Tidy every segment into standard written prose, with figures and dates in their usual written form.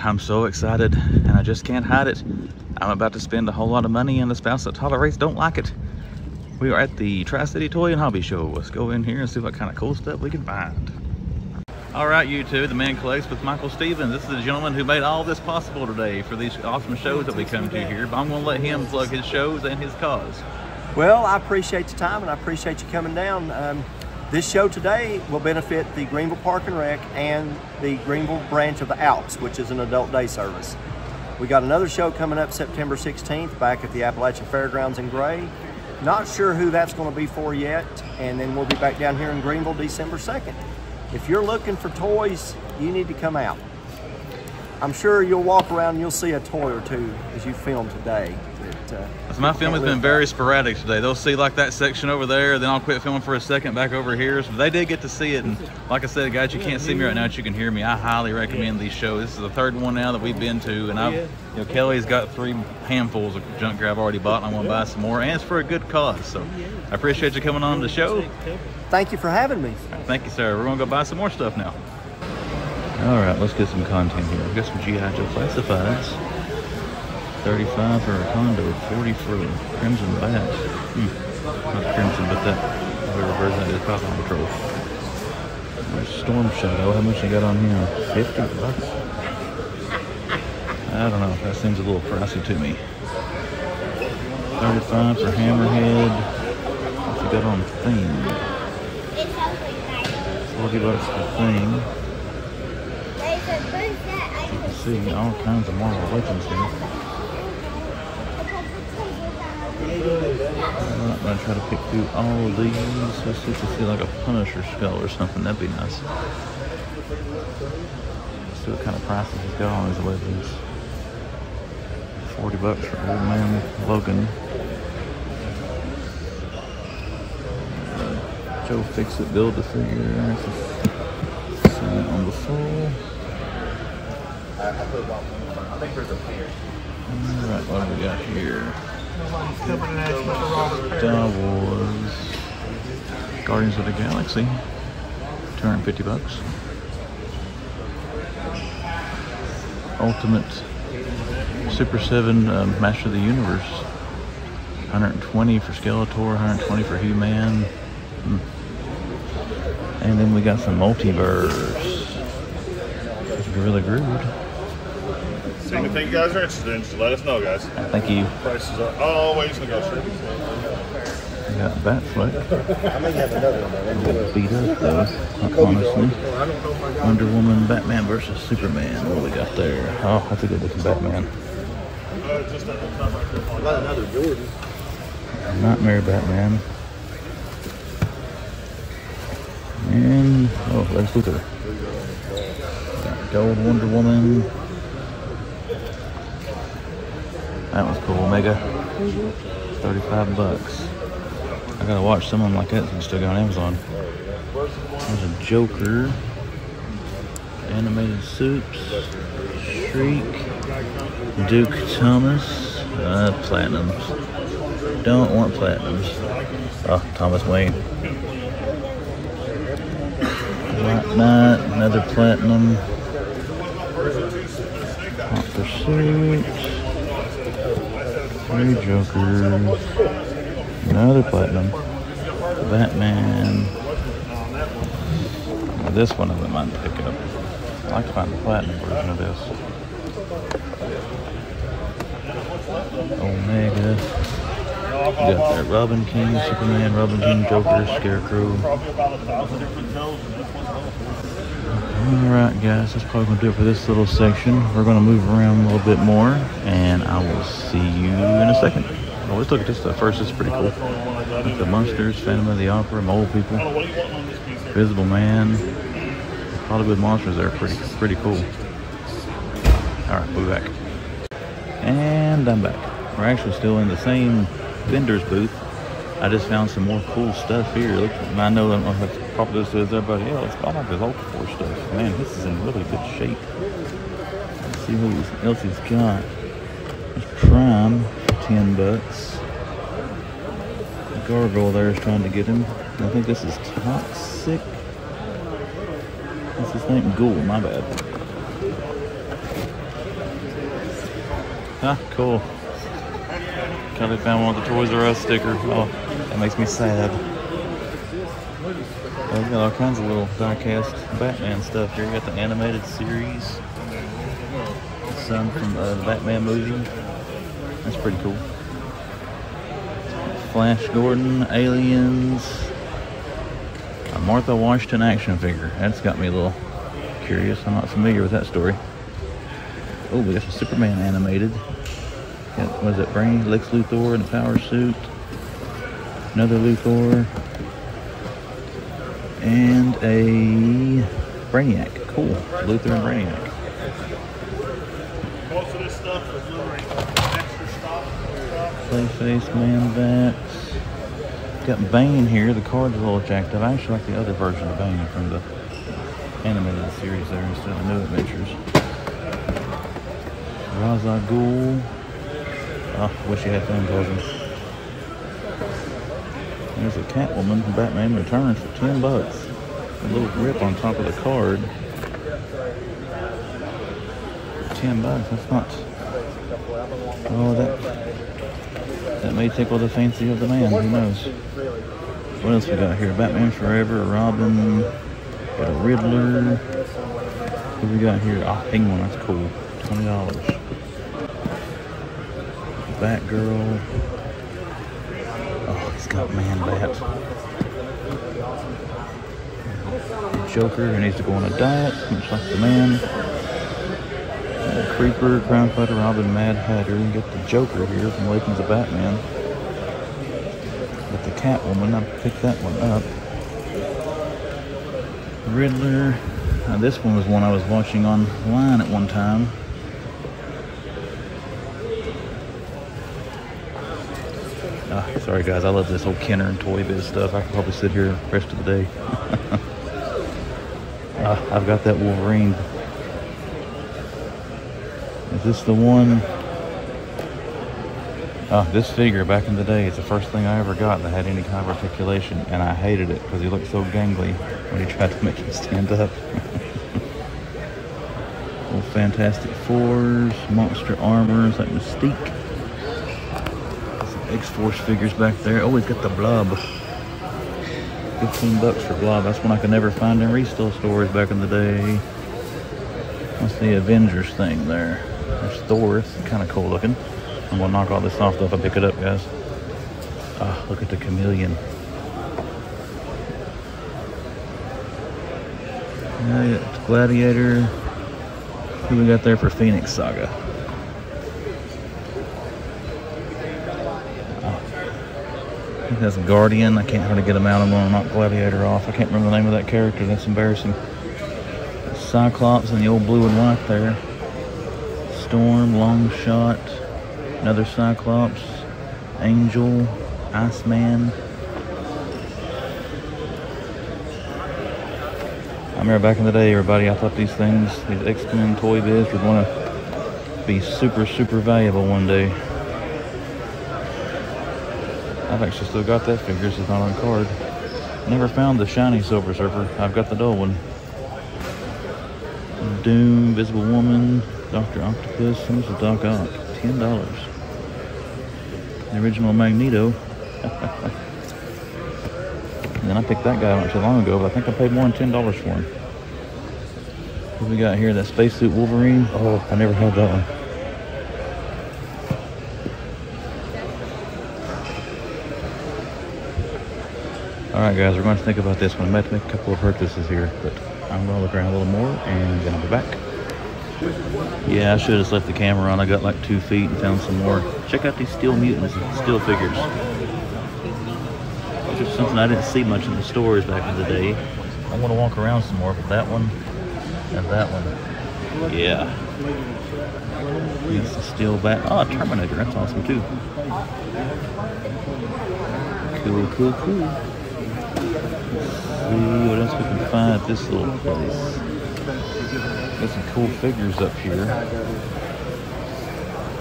I'm so excited and I just can't hide it. I'm about to spend a whole lot of money and the spouse that tolerates don't like it. We are at the Tri-City Toy and Hobby Show. Let's go in here and see what kind of cool stuff we can find. All right, YouTube, the Man Collects with Michael Stevens. This is the gentleman who made all this possible today for these awesome shows that we come to here. But I'm going to let him plug his shows and his cause. Well, I appreciate your time and I appreciate you coming down. This show today will benefit the Greenville Park and Rec and the Greenville branch of the Alps, which is an adult day service. We got another show coming up September 16th back at the Appalachian Fairgrounds in Gray. Not sure who that's going to be for yet, and then we'll be back down here in Greenville December 2nd. If you're looking for toys, you need to come out. I'm sure you'll walk around and you'll see a toy or two as you film today. My filming's been very sporadic today. They'll see like that section over there, then I'll quit filming for a second back over here. So they did get to see it, and like I said, guys, you can't see me right now, but you can hear me. I highly recommend these shows. This is the third one now that we've been to, and Kelly's got 3 handfuls of junk gear I've already bought, and I want to buy some more, and it's for a good cause. So I appreciate you coming on the show. Thank you for having me. Thank you, sir. We're gonna go buy some more stuff now. All right, let's get some content here. We've got some G.I. Joe classifieds. 35 for a condo, 40 for Crimson Bat. Not Crimson, but that, whatever version that is, Paw Patrol. There's Storm Shadow. How much you got on him? 50 bucks? I don't know. That seems a little pricey to me. 35 for Hammerhead. What's he got on Theme? 40 bucks for Theme. You can see all kinds of Marvel Legends here. I'm going to try to pick through all of these. Let's see if we see like a Punisher skull or something. That'd be nice. Let's see what kind of prices he's got on his weapons. 40 bucks for Old Man Logan. Joe Fix-It Build-A-Figure. See that on the full. I think there's a pair. Alright, what do we got here? Star Wars, Guardians of the Galaxy, 250 bucks. Ultimate Super 7 Master of the Universe, 120 for Skeletor, 120 for He-Man. And then we got some Multiverse. It's Gorilla Grodd. Anything you guys are interested in, just let us know, guys. Thank you. Prices are always negotiable. We got Batfleck. I may have another one. Beat up though, honestly. Wonder Woman, Batman versus Superman. What do we got there? Oh, that's a good looking Batman. Got another Jordan. Nightmare Batman. And, oh, Lex Luthor. Got Gold Wonder Woman. That was cool. Omega. 35 bucks. I gotta watch someone like that that's still got on Amazon. There's a Joker. Animated Soups. Shriek. Duke Thomas. Platinums. Don't want Platinums. Oh, Thomas Wayne. White Knight. Another Platinum. Hot Pursuit. 3 Jokers, another Platinum, Batman. Now this one I wouldn't mind to pick up. I'd like to find the Platinum version of this. Omega. You got there Robin King, Superman, Robin King, Joker, Scarecrow. Alright guys, that's probably going to do it for this little section. We're going to move around a little bit more, and I will see you in a second. Well, let's look at this stuff first. This is pretty cool. Like the Monsters, Phantom of the Opera, Mole People, Invisible Man, Hollywood Monsters. They're pretty cool. Alright, we'll be back. And I'm back. We're actually still in the same vendor's booth. I just found some more cool stuff here. Look, I know I don't know how popular this is everybody else, but I like this Ultra Force stuff. Man, this is in really good shape. Let's see what else he's got. There's Prime for 10 bucks. The Gargoyle there is trying to get him. I think this is Toxic. What's his name? Ghoul, my bad. Ah, cool. Kelly found one with the Toys R Us sticker. Oh, that makes me sad. Oh, you got all kinds of little die-cast Batman stuff here. You got the animated series. Some from the Batman movie. That's pretty cool. Flash Gordon, Aliens. A Martha Washington action figure. That's got me a little curious. I'm not familiar with that story. Oh, we got some Superman animated. Got, what is it, Brain? Lex Luthor in a power suit. Another Luthor. And a Brainiac. Cool. Luthor and Brainiac. Most of this stuff is really extra stock. Clayface, Man-Bats. Got Bane here. The card's a little jacked up. I actually like the other version of Bane from the animated series there instead of New Adventures. Ra's al Ghul. Oh, wish you had fun closing. There's a Catwoman from Batman Returns for $10. A little rip on top of the card. $10, that's not... Oh, that may tickle the fancy of the man, who knows. What else we got here? Batman Forever, Robin, got a Riddler. What we got here? Ah, Penguin, that's cool. $20. Batgirl. Oh, he's got Man-Bat. Joker, who needs to go on a diet, much like the man. Creeper, Crown Fighter, Robin, Mad Hatter. You got the Joker here from Legends of Batman. Got the Catwoman, I picked that one up. Riddler. This one was one I was watching online at one time. Sorry guys, I love this whole Kenner and Toy Biz stuff. I could probably sit here the rest of the day. I've got that Wolverine. Is this the one? This figure back in the day is the first thing I ever got that had any kind of articulation, and I hated it because he looked so gangly when he tried to make him stand up. Little Fantastic Fours, Monster Armors like Mystique. X-Force figures back there. Oh, he's got the Blob. $15 for Blob. That's one I could never find in resale stores back in the day. What's the Avengers thing there? There's Thor. It's kind of cool looking. I'm gonna knock all this off though if I pick it up, guys. Look at the Chameleon. Yeah, Gladiator. Who we got there for Phoenix Saga? I think that's Guardian. I can't hardly get him out. I'm going to knock Gladiator off. I can't remember the name of that character. That's embarrassing. Cyclops and the old blue and white there. Storm, Long Shot, another Cyclops, Angel, Iceman. I remember back in the day, everybody, I thought these things, these X-Men Toy Biz would want to be super, super valuable one day. I've actually still got that figure, so it's not on card. Never found the shiny Silver Surfer. I've got the dull one. Doom, Invisible Woman, Dr. Octopus, and this is Doc Ock. $10. The original Magneto. And then I picked that guy up not too long ago, but I think I paid more than $10 for him. What we got here? That spacesuit Wolverine. Oh, I never had that one. Alright guys, we're going to think about this one. I might make a couple of purchases here, but I'm going to look around a little more and then I'll be back. Yeah, I should have just left the camera on. I got like 2 feet and found some more. Check out these Steel Mutants and Steel figures. Which is something I didn't see much in the stores back in the day. I want to walk around some more, but that one and that one. Yeah. It's a Steel Bat. Oh, Terminator. That's awesome too. Cool, cool, cool. Let's see what else we can find at this little place. Got some cool figures up here.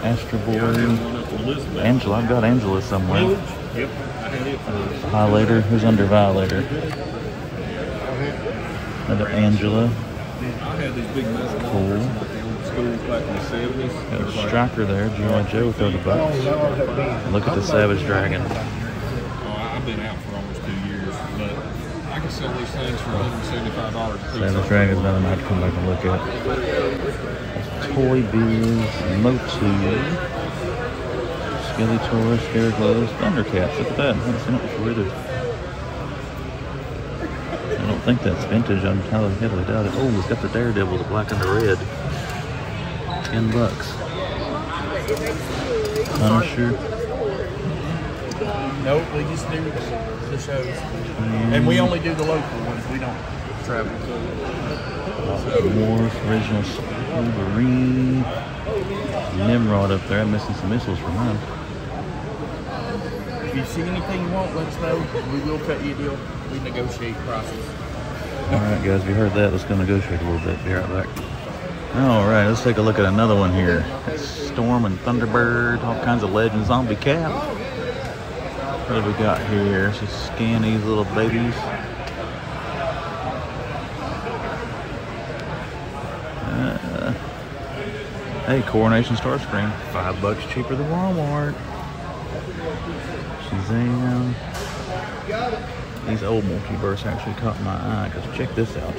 Astro Boy. Angela. I've got Angela somewhere. Yep. Violator. Who's under Violator? Another Angela. Cool. schools back in the 70s. Got a striker there, G.I. Joe, $30. Look at the Savage Dragon. I've been out for almost 2 years, but I can sell these things for $175 a piece. Savage Dragon's another one I have to come back and look at. Toy Biz, Motu, Skeletor, Scareglows, Thundercats. Look at that. I haven't seen it before either. I don't think that's vintage. I'm heavily doubt it. Oh, it's got the Daredevil, the black and the red. $10. Punisher. Nope, we just do the shows. And we only do the local ones. We don't travel. Morph, original Wolverine. Nimrod up there. I'm missing some missiles from him. If you see anything you want, let us know. We will cut you a deal. We negotiate prices. Alright guys, we heard that. Let's go negotiate a little bit. Be right back. Alright, let's take a look at another one here. It's Storm and Thunderbird, all kinds of legends. Zombie Cap. What do we got here? Let's just scan these little babies. Hey, Coronation Starscream, $5 cheaper than Walmart. Shazam. These old multiverse actually caught my eye, because check this out.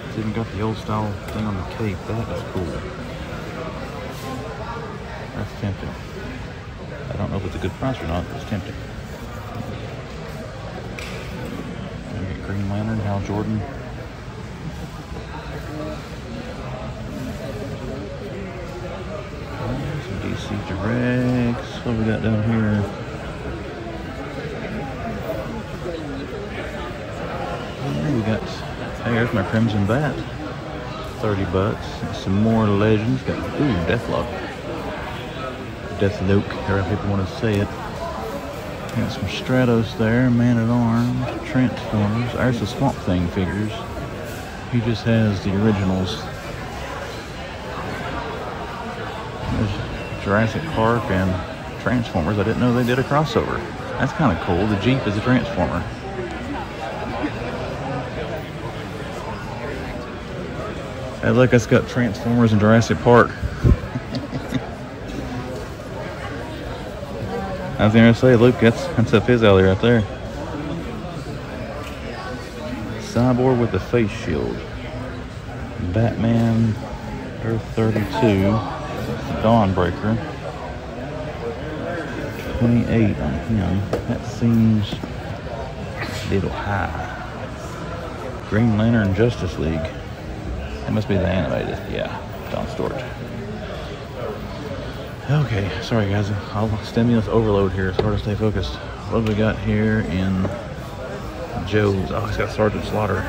It's even got the old style thing on the cape. That is cool. That's tempting. I don't know if it's a good price or not, but it's tempting. We get Green Lantern, Hal Jordan. Some DC Directs. What do we got down here? We got, hey, there's my Crimson Bat. $30. Some more legends. Got, ooh, Deathlock. Deathlock, however people want to say it. Got some Stratos there, Man at Arms, Transformers. There's the Swamp Thing figures. He just has the originals. There's Jurassic Park and Transformers. I didn't know they did a crossover. That's kind of cool. The Jeep is a Transformer. Hey, look, it's got Transformers and Jurassic Park. I was going to say, look, that's a Fizz Alley right there. Cyborg with the face shield. Batman, Earth 32. Dawnbreaker. 28 on him. That seems a little high. Green Lantern Justice League. That must be the animated. Yeah, Don Stewart. Okay, sorry guys. I'll stimulus overload here. It's hard to stay focused. What have we got here in Joe's? Oh, it's got Sergeant Slaughter.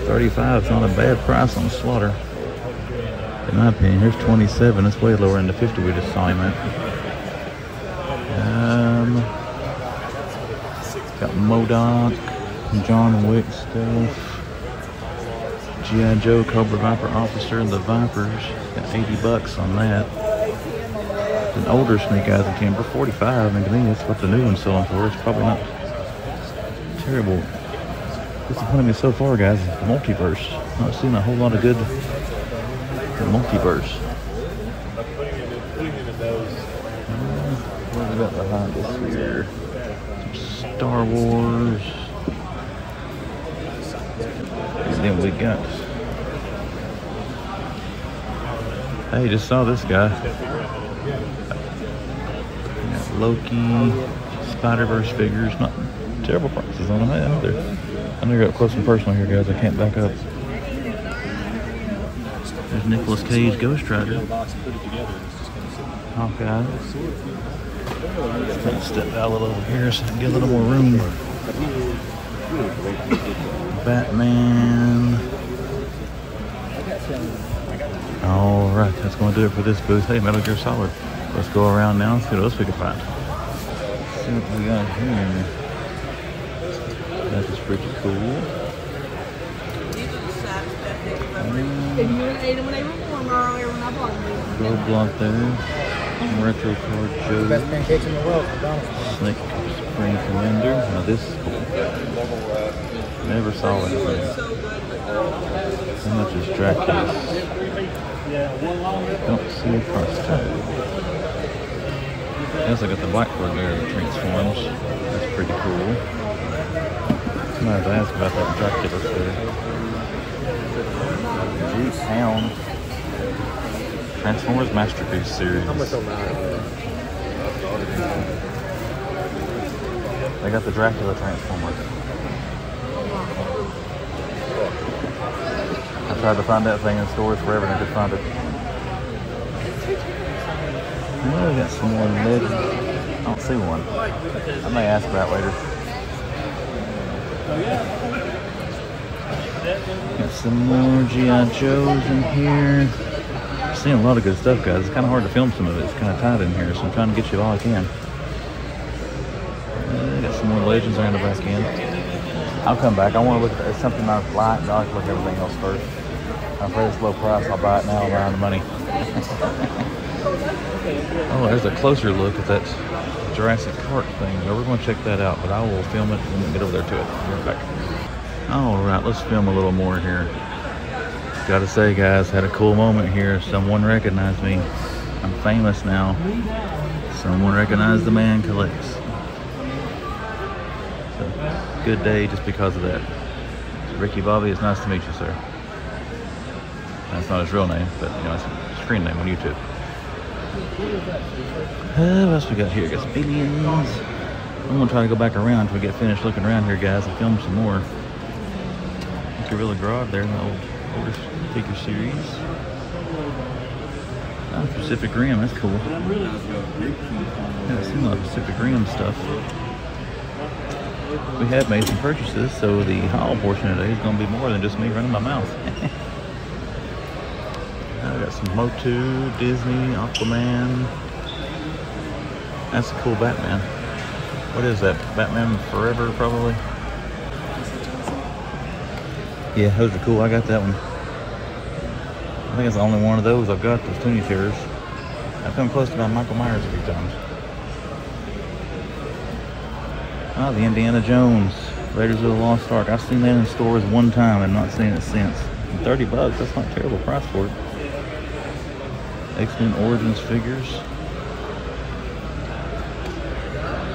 35 is not a bad price on Slaughter. In my opinion, here's 27. That's way lower than the 50 we just saw him at. Got MODOK, John Wick stuff. G.I. Joe, Cobra Viper Officer, and the Vipers. Got $80 on that. It's an older Snake Eyes and Timber, 45. And to me, that's what the new one's selling for. It's probably not terrible. Disappointed me so far, guys. The multiverse. Not seeing a whole lot of good multiverse. What have we got behind us here? Some Star Wars. And then we got, hey, just saw this guy. We got Loki, Spider-Verse figures. Not terrible prices on them either. I know you're up close and personal here, guys. I can't back up. There's Nicolas Cage, Ghost Rider. Hawkeye. Let's kind of step out a little here so I can get a little more room. Batman. Alright, that's going to do it for this booth. Hey, Metal Gear Solid. Let's go around now and see what else we can find. Let's see what we got here. That is pretty cool. Gold block there. Retro card Joe. Best pancakes in the world. Snake Spring Commander. Now this is cool. Never saw anything. How much is Dracula's? Don't see a price tag. I guess I got the Blackbird there that transforms. That's pretty cool. I'm gonna have to ask about that Dracula there. Juice Hound. Transformers Masterpiece series. How much on that? They got the Dracula Transformer. I tried to find that thing in stores forever and I could find it. Well, we got some more legends. I don't see one. I may ask about it later. Got some more G.I. Joes in here. I'm seeing a lot of good stuff, guys. It's kind of hard to film some of it. It's kind of tight in here, so I'm trying to get you all I can. Got some more legends around the back end. I'll come back. I want to look at something I like. I like to look at everything else first. I'm afraid it's low price. I'll buy it now. I'm out of money. Oh, there's a closer look at that Jurassic Park thing. We're going to check that out, but I will film it when we get over there to it. I'll be right back. All right, let's film a little more here. Gotta say, guys, had a cool moment here. Someone recognized me. I'm famous now. Someone recognized the man collects. So, good day just because of that. Ricky Bobby, it's nice to meet you, sir. That's not his real name, but you know, it's a screen name on YouTube. What else we got here? Got some aliens. I'm gonna try to go back around until we get finished looking around here, guys, and film some more. Gorilla Grodd there in the older figure series. Oh, Pacific Rim, that's cool. Yeah, I've seen a lot of Pacific Rim stuff. We have made some purchases, so the haul portion today is going to be more than just me running my mouth. I got some Motu, Disney, Aquaman. That's a cool Batman. What is that? Batman Forever, probably? Yeah, those are cool. I got that one. I think it's the only one of those I've got, those Toonie Terrors. I've come close to my Michael Myers a few times. Ah, the Indiana Jones, Raiders of the Lost Ark. I've seen that in stores one time and not seen it since. And $30, that's not a terrible price for it. X-Men Origins figures.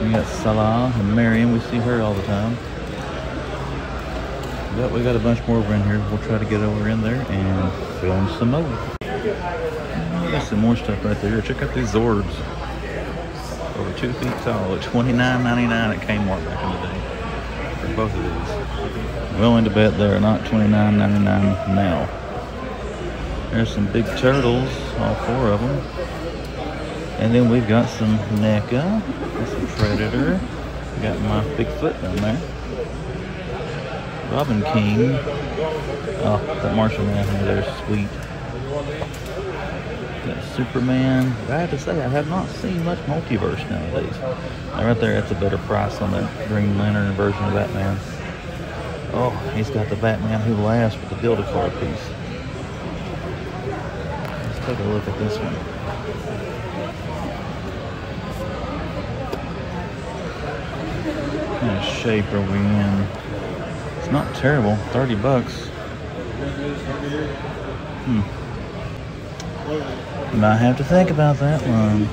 We got Salah and Marion. We see her all the time. But we got a bunch more over in here. We'll try to get over in there and film some more. Got some more stuff right there. Check out these Zords. Over 2 feet tall at $29.99 at Kmart back in the day. For both of these. Willing to bet they're not $29.99 now. There's some big turtles, all 4 of them. And then we've got some NECA, some Predator. We got my Bigfoot down there. Robin King. Oh, that Martian Man there is sweet. Got Superman. I have to say, I have not seen much multiverse nowadays. Now right there, that's a better price on that Green Lantern version of Batman. Oh, he's got the Batman Who Laughs with the Build-A-Car piece. Let's take a look at this one. What kind of shape are we in? It's not terrible, $30. Might have to think about that one.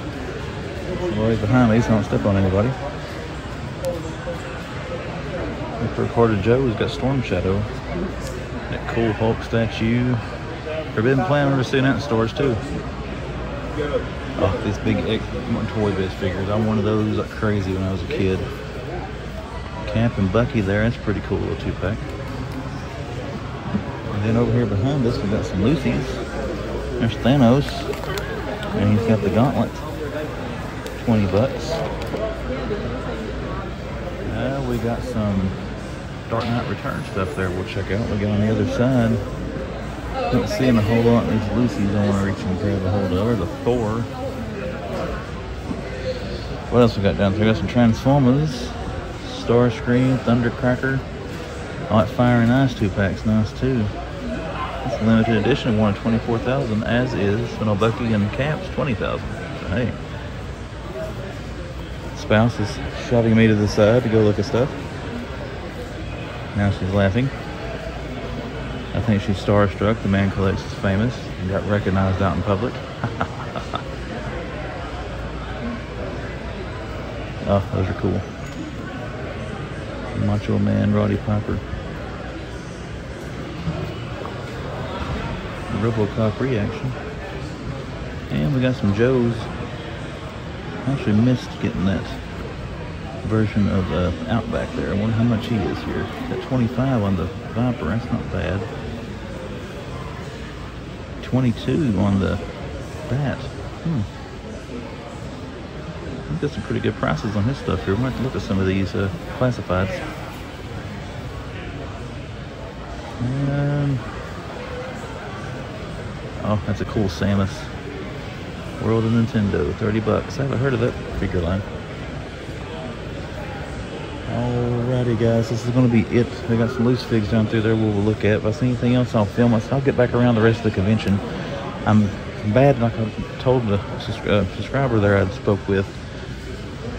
Roy's behind me, so don't step on anybody. After Recorded Joe's got Storm Shadow. That cool Hulk statue. Forbidden Planet, we're seeing that in stores too. Oh, these big Toy Biz figures. I'm one of those like crazy when I was a kid. Cap and Bucky there, that's pretty cool little 2-pack. And then over here behind us, we got some Lucy's. There's Thanos, and he's got the gauntlet. $20. We got some Dark Knight Return stuff there we'll check out. We got on the other side. Not seeing a whole lot of these Lucy's I want to reach and grab a hold of. There's a Thor. What else we got down there? We got some Transformers. Starscream, Thundercracker. I like Fire and Ice 2-packs, nice too. It's a limited edition, one of 24,000, as is Bucky and Cap's 20,000. So hey, spouse is shoving me to the side to go look at stuff. Now she's laughing. I I think she's starstruck. The man collects is famous and got recognized out in public. Oh, those are cool. Macho Man, Roddy Piper. RoboCop reaction. And we got some Joes. I actually missed getting that version of Outback there. I wonder how much he is here. At 25 on the Viper, that's not bad. 22 on the Bat. I think got some pretty good prices on his stuff here. We might have to look at some of these classifieds. Oh, that's a cool Samus. World of Nintendo, 30 bucks. I haven't heard of that figure line. Alrighty guys, this is going to be it. They got some loose figs down through there we'll look at. If I see anything else, I'll film it. I'll get back around the rest of the convention. I'm bad, like I told the subscriber there I spoke with.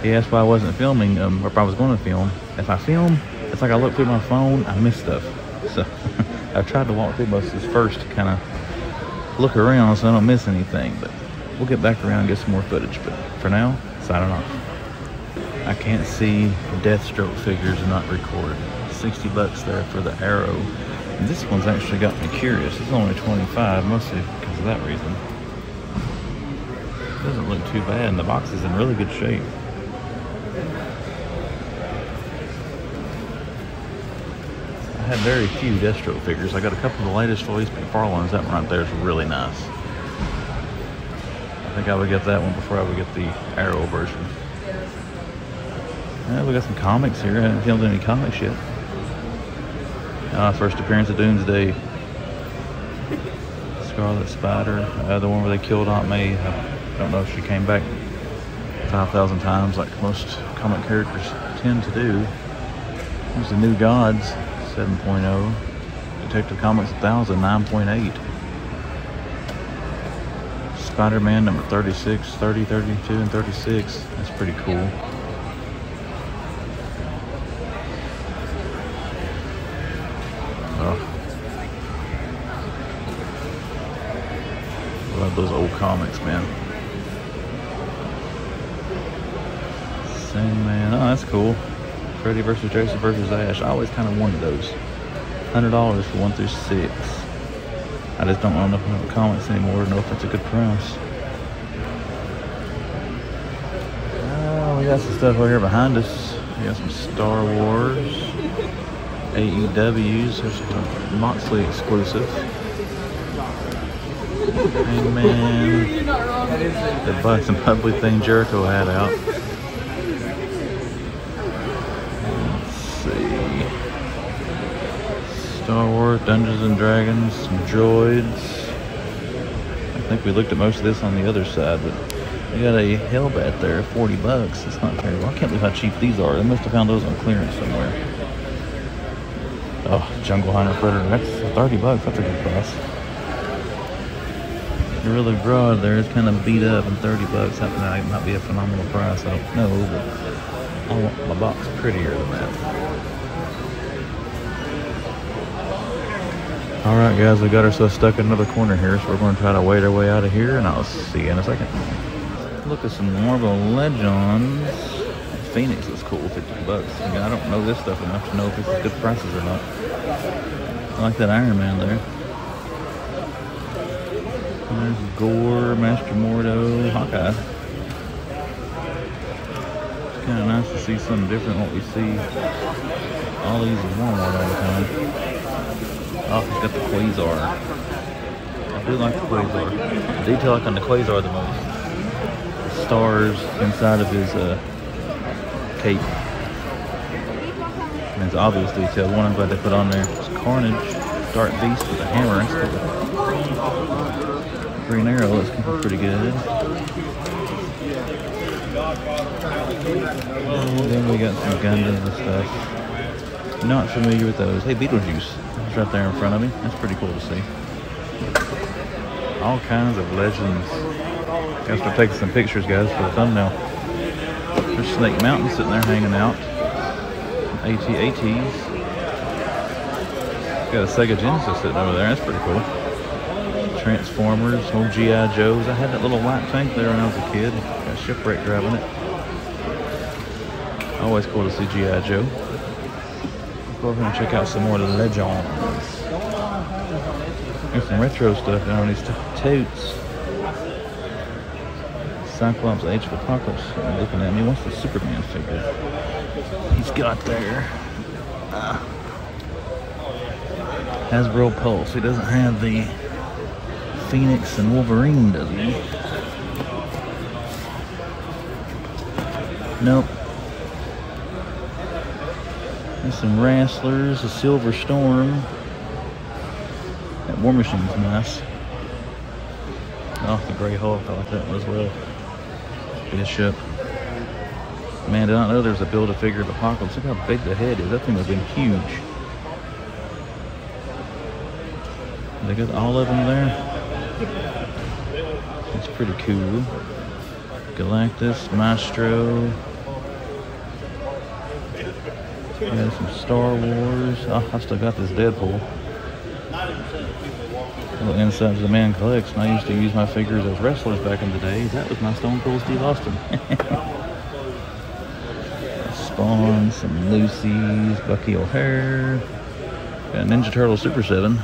He asked why I wasn't filming, or if I was going to film. If I film, it's like I look through my phone, I miss stuff. So I've tried to walk through most of this first to kind of look around so I don't miss anything. But we'll get back around and get some more footage. But for now, signing off. I can't see Deathstroke figures and not record. 60 bucks there for the Arrow. And this one's actually got me curious. It's only 25, mostly because of that reason. Doesn't look too bad, and the box is in really good shape. I had very few Deathstroke figures. I got a couple of the latest Felice McFarlane's. That one right there is really nice. I think I would get that one before I would get the Arrow version. Yeah, we got some comics here. I haven't filmed any comics yet. First appearance of Doomsday. Scarlet Spider. The one where they killed Aunt May. I don't know if she came back 5,000 times like most comic characters tend to do. There's the New Gods, 7.0. Detective Comics 1000, 9.8. Spider-Man number 36, 30, 32, and 36. That's pretty cool. Love those old comics, man. Sandman. Oh, that's cool. Freddy versus Jason versus Ash. I always kind of wanted those. $100 for 1 through 6. I just don't own enough comics anymore to know if that's a good price. We got some stuff over here behind us. We got some Star Wars. AEWs. There's a Moxley exclusive. Hangman. The Bucks and Public thing Jericho had out. Let's see. Star Wars, Dungeons and Dragons, some droids. I think we looked at most of this on the other side, but we got a Hellbat there, 40 bucks. It's not terrible. I can't believe how cheap these are. They must have found those on clearance somewhere. Oh, Jungle Hunter Predator. That's 30 bucks. That's a good price. Really broad there. It's kind of beat up, and 30 bucks. That might be a phenomenal price. I don't know, but I want my box prettier than that. Alright guys, we got ourselves stuck in another corner here, so we're going to try to wade our way out of here, and I'll see you in a second. Look at some Marvel Legends. Phoenix is cool, 50 bucks. Again, I don't know this stuff enough to know if it's good prices or not. I like that Iron Man there. There's Gore, Master Mordo, Hawkeye. It's kind of nice to see something different than what we see all these in Walmart all the time. Oh, he's got the Quasar. I do like the Quasar. The detail I like on the Quasar the most. The stars inside of his cape. And it's obvious detail. The one I'm glad they put on there is Carnage, Dark Beast with a hammer. Green Arrow looks pretty good. And then we got some Gundams and stuff. Not familiar with those. Hey, Beetlejuice. It's right there in front of me. That's pretty cool to see. All kinds of legends. Gotta start taking some pictures, guys, for the thumbnail. There's Snake Mountain sitting there hanging out. ATs. Got a Sega Genesis sitting over there. That's pretty cool. Transformers, old G.I. Joes. I had that little white tank there when I was a kid. Got shipwreck driving it. Always cool to see G.I. Joe. Go over and check out some more of the Legends. There's some retro stuff down on these totes. Cyclops Age of Apocalypse looking at me. What's the Superman figure he's got there? Hasbro Pulse. He doesn't have the Phoenix and Wolverine, does he? Nope. There's some Wrestlers, a Silver Storm. That War Machine's nice. Oh, the Grey Hulk, I like that one as well. Bishop. Man, did not know there was a Build-A-Figure of Apocalypse. Look how big the head is. That thing would have been huge. They got all of them there. It's pretty cool. Galactus, Maestro. Yeah, some Star Wars. Oh, I still got this Deadpool. Little insides the man collects. And I used to use my figures as wrestlers back in the day. That was my Stone Cold Steve Austin. Spawn, some Lucy's, Bucky O'Hare. Got a Ninja Turtle Super 7.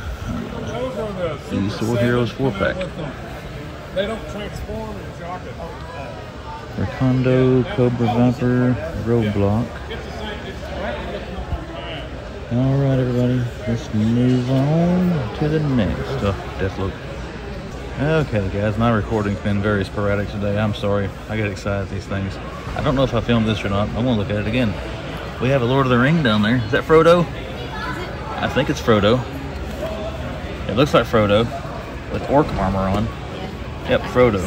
The Sword Heroes 4-pack. They don't transform in jacket. Recondo, Cobra Viper, Roadblock. Alright everybody, let's move on to the next. Oh, Deathloop. Okay guys, my recording's been very sporadic today. I'm sorry, I get excited at these things. I don't know if I filmed this or not. I want to look at it again. We have a Lord of the Ring down there. Is that Frodo? I think it's Frodo. It looks like Frodo with orc armor on. Yep, Frodo.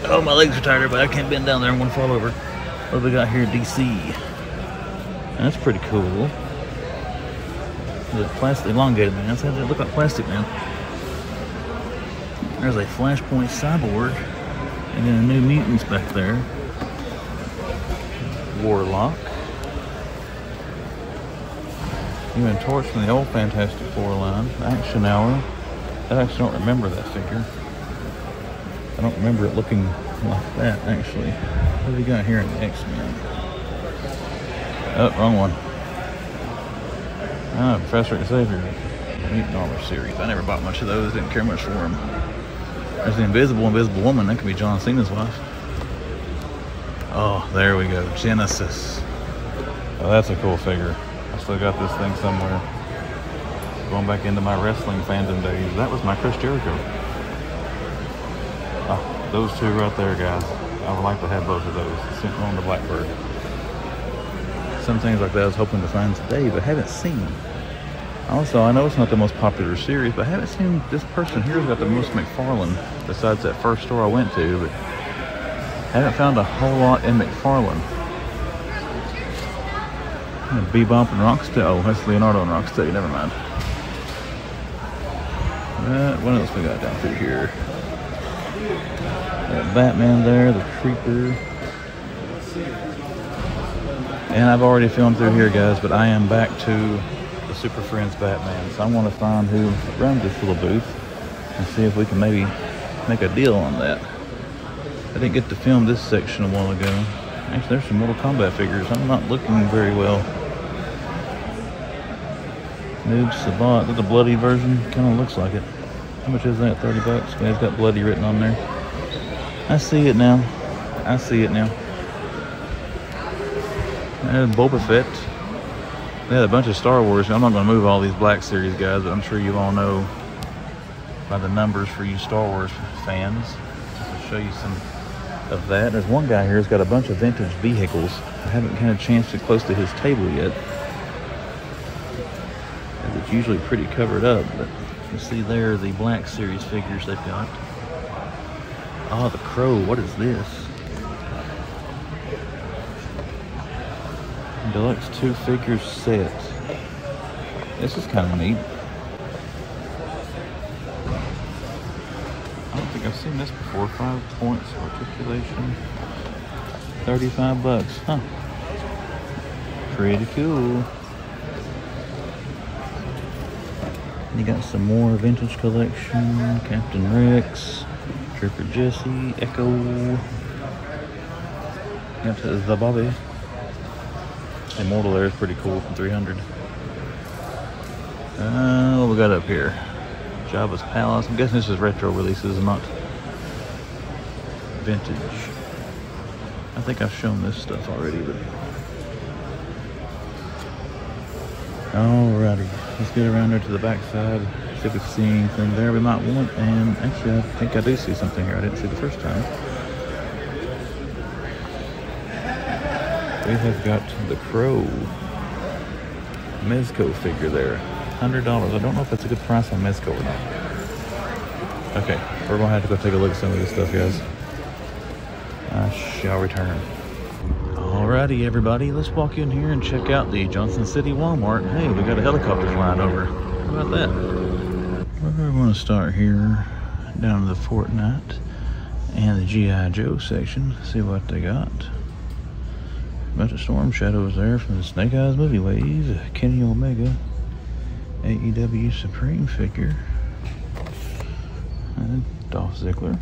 Oh, my legs are tired, but I can't bend down there. I'm gonna fall over. What do we got here? DC. That's pretty cool. The plastic elongated man. That's how they look like plastic now. There's a Flashpoint Cyborg, and then a New Mutants back there. Warlock. Human Torch from the old Fantastic Four line. Action Hour. I actually don't remember that figure. I don't remember it looking like that, actually. What have we got here in the X-Men? Oh, wrong one. Ah, Professor Xavier. Mutant Armor series. I never bought much of those. Didn't care much for them. There's the Invisible Woman. That could be John Cena's wife. Oh, there we go. Genesis. Oh, that's a cool figure. I still got this thing somewhere. Going back into my wrestling fandom days. That was my Chris Jericho. Oh, those two right there, guys. I would like to have both of those. Sent on the Blackbird. Some things like that I was hoping to find today, but haven't seen. Also, I know it's not the most popular series, but I haven't seen this person here who's got the most McFarlane, besides that first store I went to, but haven't found a whole lot in McFarlane. Bebop and Rocksteady. Oh, that's Leonardo and Rocksteady. Never mind. What else we got down through here? Batman there, the Creeper. And I've already filmed through here, guys, but I am back to the Super Friends Batman. So I want to find who runs this little booth and see if we can maybe make a deal on that. I didn't get to film this section a while ago. Actually, there's some Mortal Kombat figures. I'm not looking very well. Noob Sabat. That's a bloody version. Kind of looks like it. How much is that? 30 bucks? Yeah, it's got bloody written on there. I see it now. I see it now. And Boba Fett. They had a bunch of Star Wars. I'm not going to move all these Black Series guys, but I'm sure you all know by the numbers for you Star Wars fans. I'll show you some of that. There's one guy here who's got a bunch of vintage vehicles. I haven't had a chance to get close to his table yet. It's usually pretty covered up, but you see there the Black Series figures they've got. Oh, the Crow. What is this? Deluxe 2-figure set. This is kind of neat. I don't think I've seen this before. 5 points articulation. 35 bucks. Huh. Pretty cool. You got some more vintage collection. Captain Rex, Trooper Jesse, Echo. Got the Bobby. Immortal there is pretty cool from 300. What we got up here? Jabba's Palace. I'm guessing this is retro releases, not vintage. I think I've shown this stuff already, but alrighty, let's get around there to the back side, see if we see anything there we might want. And actually, I think I do see something here I didn't see the first time. We have got the Crow Mezco figure there, $100. I don't know if that's a good price on Mezco or not. Okay, we're gonna have to go take a look at some of this stuff, guys. I shall return. Alrighty, everybody, let's walk in here and check out the Johnson City Walmart. Hey, we got a helicopter flying over. How about that? We're going to start here down to the Fortnite and the G.I. Joe section. See what they got. Bunch of Storm Shadows there from the Snake Eyes movie wave. Kenny Omega, AEW Supreme figure, and Dolph Ziggler.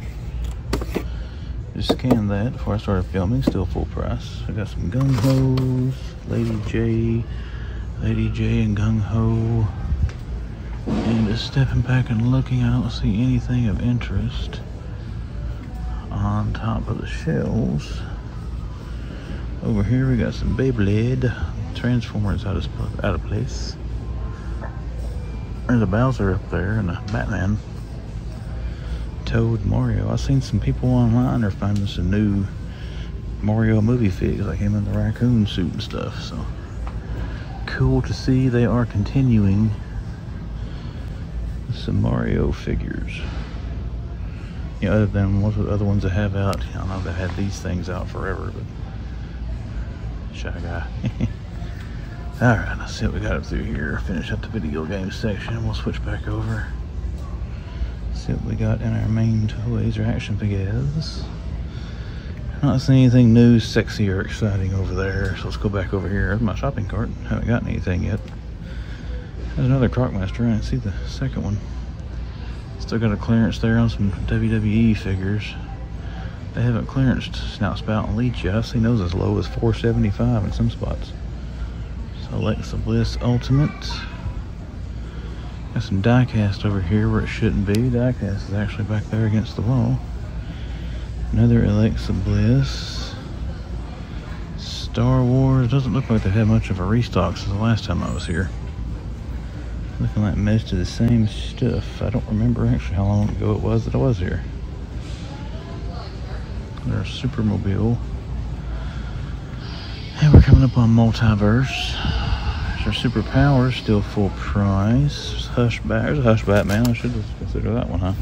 Just scanned that before I started filming, still full price. I got some Gung Ho's, Lady J and Gung Ho. And just stepping back and looking, I don't see anything of interest on top of the shelves. Over here we got some Beyblade. Transformers out of place. There's a Bowser up there and a Batman. Toad, Mario. I've seen some people online are finding some new Mario movie figs, like him in the raccoon suit and stuff. So cool to see they are continuing some Mario figures. You know, other than most of the other ones they have out. I don't know if they've had these things out forever, but shy guy. Alright, let's see what we got up through here. Finish up the video game section. We'll switch back over. See what we got in our main toys or action figures. Not seeing anything new, sexy, or exciting over there. So let's go back over here. There's my shopping cart. Haven't gotten anything yet. There's another Crockmaster. I didn't see the second one. Still got a clearance there on some WWE figures. They haven't clearanced Snout, Spout, and Leech yet. I've seen those as low as $4.75 in some spots. So Alexa Bliss Ultimate. Got some die-cast over here where it shouldn't be. Die-cast is actually back there against the wall. Another Alexa Bliss. Star Wars. Doesn't look like they had much of a restock since the last time I was here. Looking like most of the same stuff. I don't remember actually how long ago it was that I was here. There's Supermobile. And we're coming up on Multiverse. There's our Superpowers, still full price. There's a Hush Batman. I should have considered that one, huh?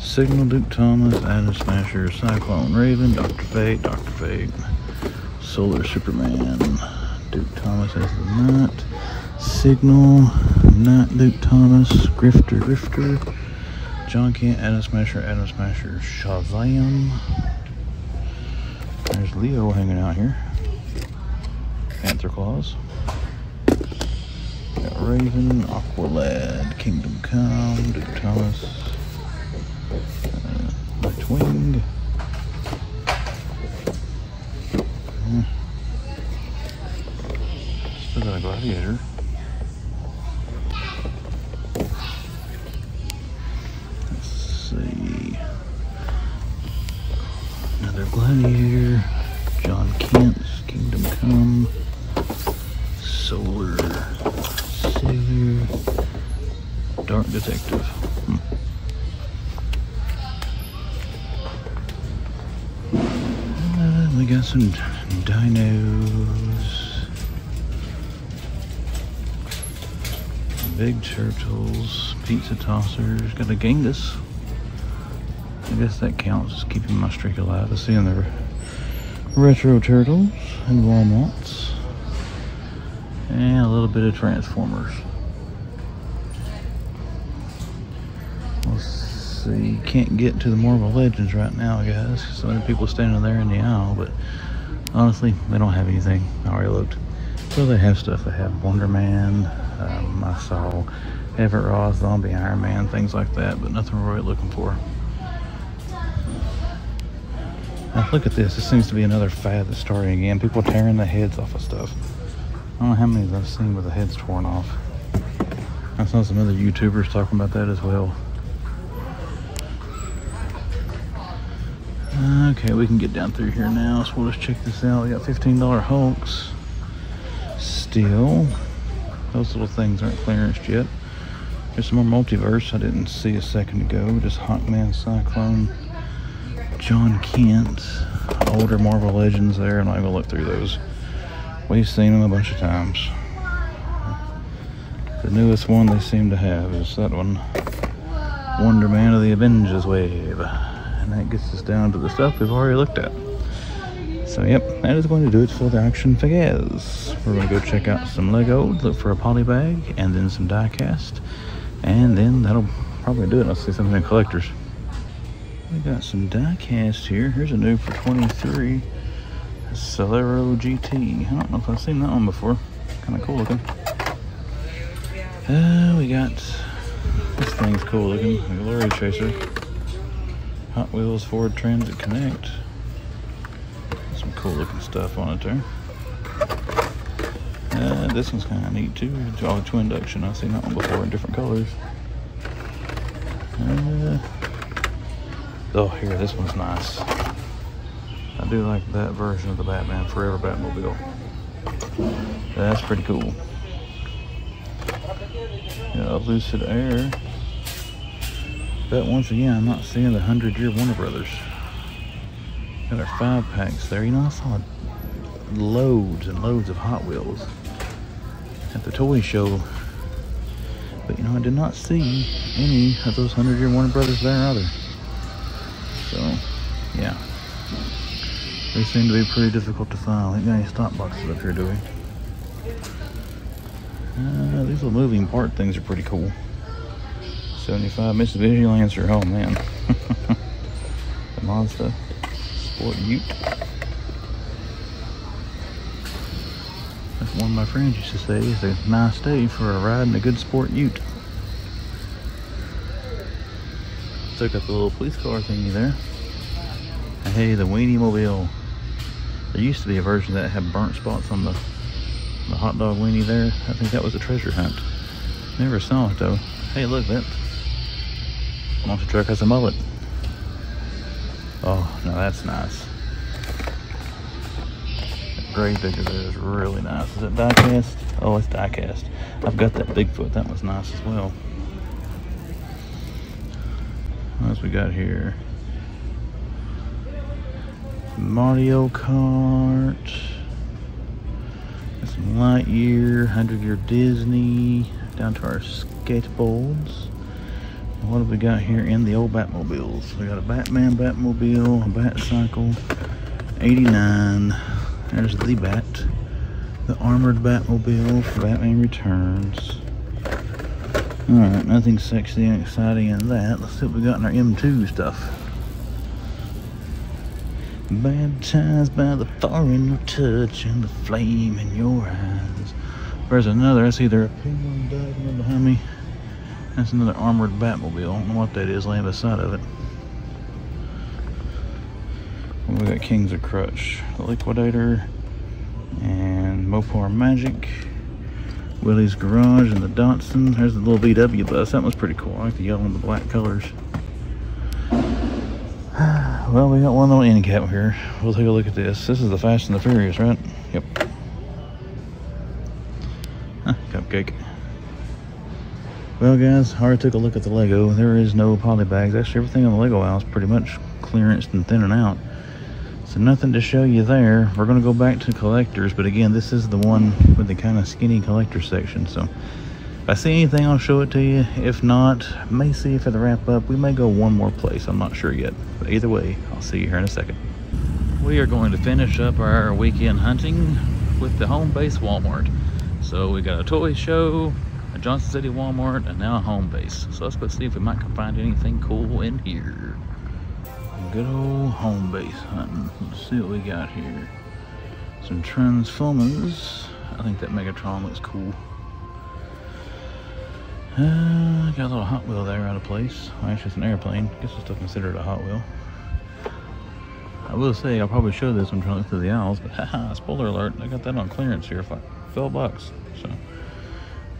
Signal, Duke Thomas, Atom Smasher, Cyclone Raven, Dr. Fate, Solar Superman, Duke Thomas as the Knight, Signal, Knight, Duke Thomas, Grifter, John Kent, Atom Smasher, Shazam. There's Leo hanging out here. Panther Claws. Got Raven, Aqualad, Kingdom Come, Duke Thomas, Nightwing. Still got a Gladiator. Let's see. Another Gladiator. John Kent's Kingdom Come. Solar Sailor. Dark Detective. We got some dinos. Big turtles. Pizza tossers. Got a Genghis. I guess that counts as keeping my streak alive. I see in the retro turtles and Walmarts. And a little bit of Transformers. Let's see. Can't get to the Marvel Legends right now, guys. So many people standing there in the aisle, but honestly, they don't have anything. I already looked. So they have stuff. They have Wonder Man, I saw Everett Ross, Zombie Iron Man, things like that, but nothing we're really looking for. Now look at this. This seems to be another fad that's starting again. People tearing the heads off of stuff. I don't know how many I've seen with the heads torn off. I saw some other YouTubers talking about that as well. Okay, we can get down through here now, so we'll just check this out. We got $15 Hulks. Still, those little things aren't clearanced yet. There's some more Multiverse I didn't see a second ago. Just Hawkman, Cyclone, John Kent, older Marvel Legends there. I'm not even gonna look through those. We've seen them a bunch of times. The newest one they seem to have is that one, Wonder Man of the Avengers Wave. And that gets us down to the stuff we've already looked at. So yep, that is going to do it for the action figures. We're going to go check out some Lego, look for a poly bag, and then some die cast. And then that'll probably do it. I'll see something in collectors. We got some die cast here. Here's a new for 23. Celero GT. I don't know if I've seen that one before. Kind of cool looking. We got, this thing's cool looking. A Glory Chaser. Hot Wheels Ford Transit Connect. Some cool looking stuff on it there. This one's kind of neat too. Twin induction. I've seen that one before in different colors. Oh, here, this one's nice. I do like that version of the Batman Forever Batmobile. That's pretty cool. Yeah, Lucid Air. But once again, I'm not seeing the 100-year Warner Brothers. Got our 5-packs there. You know, I saw loads and loads of Hot Wheels at the toy show. But you know, I did not see any of those 100-year Warner Brothers there either. So, yeah. They seem to be pretty difficult to find. We ain't got any stock boxes up here, do we? These little moving part things are pretty cool. 75 Mitsubishi Lancer. Oh man. The Mazda Sport Ute. That's one of my friends used to say. It's a nice day for a ride in a good Sport Ute. Took up the little police car thingy there. Hey, the Weenie Mobile. There used to be a version that had burnt spots on the hot dog weenie there. I think that was a treasure hunt. Never saw it though. Hey, look, that monster truck has a mullet. Oh, no, that's nice. That grave digger there is really nice. Is it die cast? Oh, it's die cast. I've got that Bigfoot. That was nice as well. What else we got here? Mario Kart. Got some Lightyear, 100-year Disney, down to our skateboards. What have we got here in the old Batmobiles? We got a Batman Batmobile, a Batcycle, 89. There's the Bat. The armored Batmobile for Batman Returns. Alright, nothing sexy and exciting in that. Let's see what we got in our M2 stuff. Baptized by the fire in your touch and the flame in your eyes. There's another. That's either a penguin diagonal behind me. That's another armored Batmobile. I don't know what that is laying beside of it. We got Kings of Crutch, the Liquidator, and Mopar Magic, Willie's Garage, and the Datsun. There's the little VW bus. That was pretty cool. I like the yellow and the black colors. Well, we got one little end cap here. We'll take a look at this. This is the Fast and the Furious, right? Yep. Cupcake. Well, guys, I already took a look at the Lego. There is no poly bags. Actually, everything on the Lego aisle is pretty much clearanced and thinning out. So nothing to show you there. We're going to go back to collectors, but again, this is the one with the kind of skinny collector section. So if I see anything, I'll show it to you. If not, may see for the wrap up. We may go one more place. I'm not sure yet. But either way, I'll see you here in a second. We are going to finish up our weekend hunting with the home base Walmart. So we got a toy show, a Johnson City Walmart, and now a home base. So let's go see if we might find anything cool in here. Good old home base hunting. Let's see what we got here. Some Transformers. I think that Megatron looks cool. Got a little Hot Wheel there out of place. Well, actually, it's an airplane. I guess it's still considered a Hot Wheel. I will say, I'll probably show this when I'm trying to look through the aisles, but haha, spoiler alert, I got that on clearance here for like $12. So,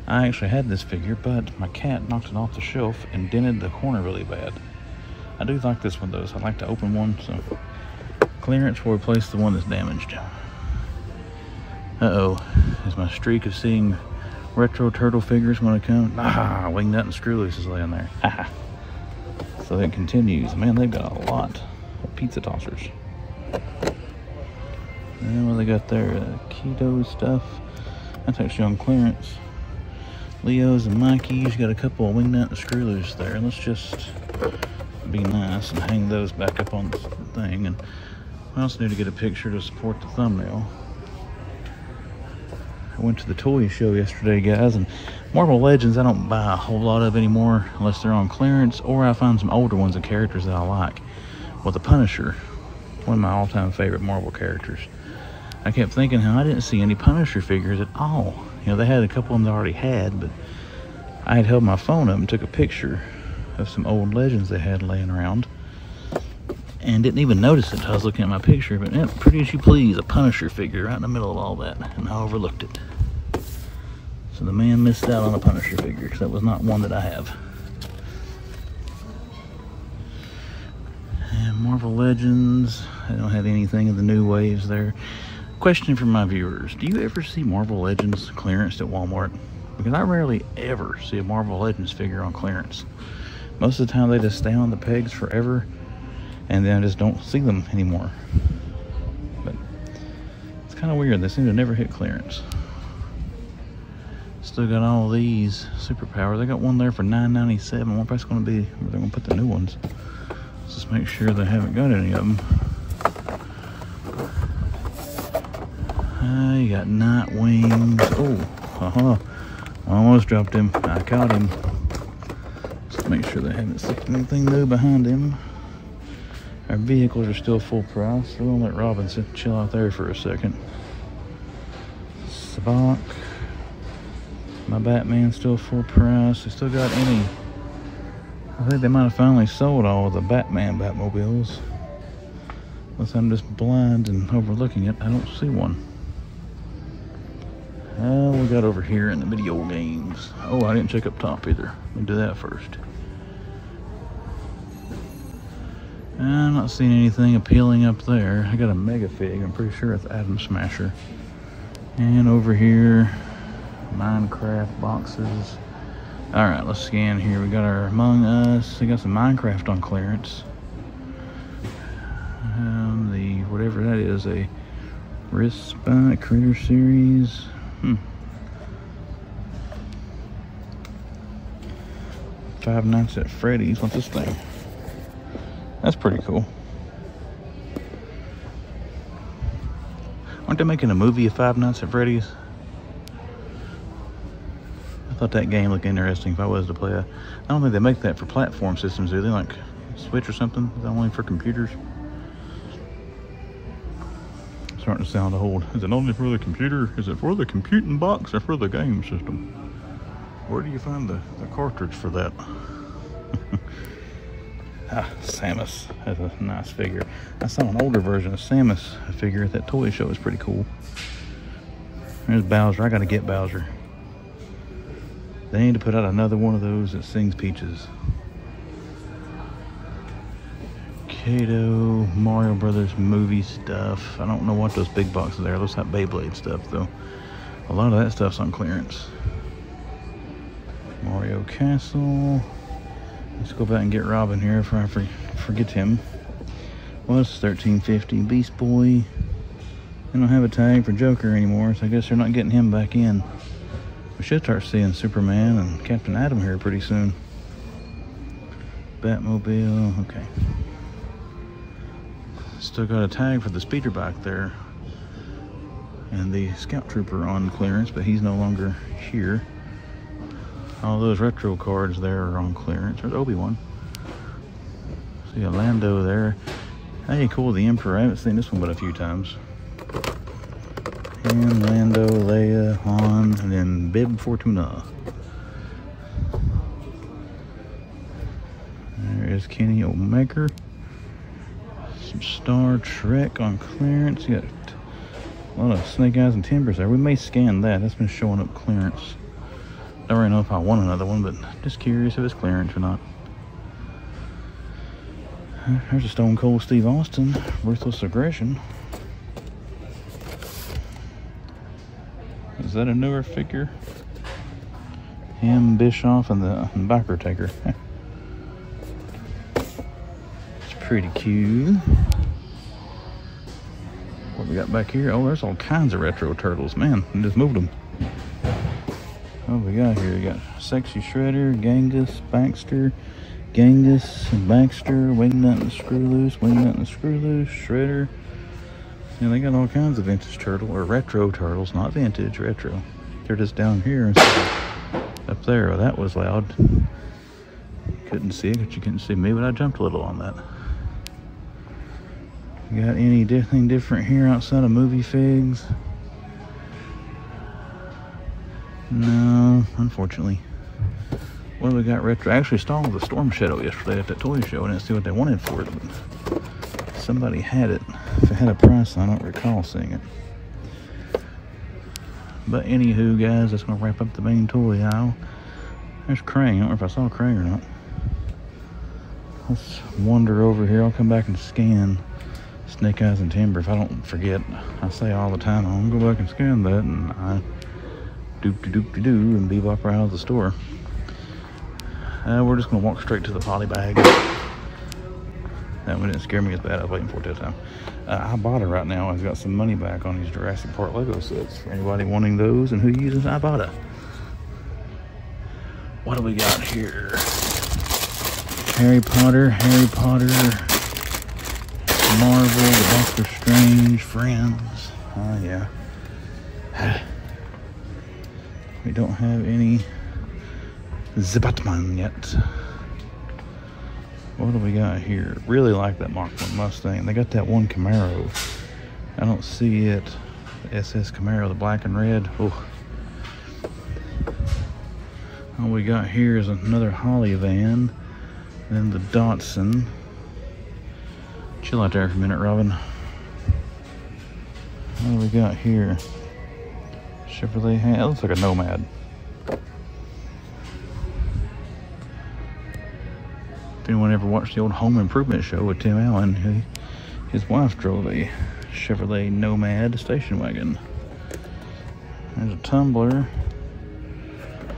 I actually had this figure, but my cat knocked it off the shelf and dented the corner really bad. I do like this one though, so I'd like to open one, so clearance will replace the one that's damaged. Uh-oh, is my streak of seeing retro turtle figures when it comes? Ah, Wingnut and Screw Loose is laying there. Haha. So it continues. Man, they've got a lot of pizza tossers. And what they got there? Keto stuff. That's actually on clearance. Leo's and Mikey's. Got a couple of Wingnut and Screw Loose there. Let's just be nice and hang those back up on the thing. And I also need to get a picture to support the thumbnail. I went to the toy show yesterday, guys, and Marvel Legends I don't buy a whole lot of anymore unless they're on clearance, or I find some older ones of characters that I like. Well, the Punisher, one of my all-time favorite Marvel characters. I kept thinking how I didn't see any Punisher figures at all. You know, they had a couple of them they already had, but I had held my phone up and took a picture of some old Legends they had laying around and didn't even notice it until I was looking at my picture. But yeah, pretty as you please, a Punisher figure right in the middle of all that, and I overlooked it. So the man missed out on a Punisher figure, because that was not one that I have. And Marvel Legends, I don't have anything of the new waves there. Question from my viewers, do you ever see Marvel Legends clearanced at Walmart? Because I rarely ever see a Marvel Legends figure on clearance. Most of the time they just stay on the pegs forever, and then I just don't see them anymore. But it's kind of weird, they seem to never hit clearance. Still got all these Superpower. They got one there for $9.97. I wonder if that's going to be where they're going to put the new ones. Let's just make sure they haven't got any of them. You got Nightwings. Oh, almost dropped him. I caught him. Let's make sure they haven't slipped anything new behind him. Our vehicles are still full price, so we'll let Robin chill out there for a second. Sabak. My Batman's still full price. They still got any. I think they might have finally sold all of the Batman Batmobiles. Unless I'm just blind and overlooking it, I don't see one. We got over here in the video games. Oh, I didn't check up top either. Let me do that first. I'm not seeing anything appealing up there. I got a Mega Fig. I'm pretty sure it's Atom Smasher. And over here, Minecraft boxes. Alright, let's scan here. We got our Among Us. We got some Minecraft on clearance. The whatever that is, a Respite Critter Series. Five Nights at Freddy's. What's this thing? That's pretty cool. Aren't they making a movie of Five Nights at Freddy's? I thought that game looked interesting if I was to play. I don't think they make that for platform systems, do they? Like Switch or something? Is that only for computers? Starting to sound old. Is it only for the computer? Is it for the computing box or for the game system? Where do you find the cartridge for that? Samus has a nice figure. I saw an older version of Samus figure at that toy show. It was pretty cool. There's Bowser. I gotta get Bowser. They need to put out another one of those that sings Peaches. Kato, Mario Brothers movie stuff. I don't know what those big boxes are. Looks like Beyblade stuff though. A lot of that stuff's on clearance. Mario Castle. Let's go back and get Robin here before I forget him. Well, it's $13.50. Beast Boy. They don't have a tag for Joker anymore, so I guess they're not getting him back in. We should start seeing Superman and Captain Atom here pretty soon. Batmobile. Okay. Still got a tag for the speeder bike there. And the Scout Trooper on clearance, but he's no longer here. All those retro cards there are on clearance. There's Obi-Wan. See a Lando there. Hey, cool, the Emperor. I haven't seen this one but a few times. And Lando, Leia, Han, and then Bib Fortuna. There's Kenny Omega. Some Star Trek on clearance. You got a lot of Snake Eyes and Timbers there. We may scan that. That's been showing up clearance. Don't really know if I want another one, but just curious if it's clearance or not. There's a Stone Cold Steve Austin, Ruthless Aggression. Is that a newer figure? Him, Bischoff, and the Biker Taker. It's pretty cute. What we got back here? Oh, there's all kinds of retro turtles. Man, I just moved them. What we got here? We got Sexy Shredder, Genghis, Baxter, Genghis, Baxter, Wingnut and Screw Loose, Wingnut and Screw Loose, Shredder. Yeah, they got all kinds of vintage turtle, or retro turtles, not vintage, retro. They're just down here instead of up there. Oh, that was loud. Couldn't see it, but you couldn't see me, but I jumped a little on that. You got anything different here outside of movie figs? No, unfortunately. What do we got retro? I actually saw the Storm Shadow yesterday at that toy show and didn't see what they wanted for it, but somebody had it. If it had a price, I don't recall seeing it. But anywho, guys, that's going to wrap up the main toy aisle. There's Krang. I don't know if I saw Krang or not. Let's wander over here. I'll come back and scan Snake Eyes and Timber if I don't forget. I say all the time, I'm going to go back and scan that, and I doop-de-doop-de-doo and bebop right out of the store. We're just going to walk straight to the poly bag. That one didn't scare me as bad. I was waiting for it that time. I bought it right now. I've got some money back on these Jurassic Park Lego sets. For anybody wanting those and who uses Ibotta. What do we got here? Harry Potter, Marvel, the Doctor Strange, Friends. Oh, yeah. We don't have any The Batman yet. What do we got here? Really like that Mark 1 Mustang. They got that one Camaro. I don't see it. The SS Camaro, the black and red. Oh. All we got here is another Holly van. Then the Datsun. Chill out there for a minute, Robin. What do we got here? Chevrolet. That looks like a Nomad. If anyone ever watched the old Home Improvement show with Tim Allen, his wife drove a Chevrolet Nomad station wagon. There's a tumbler.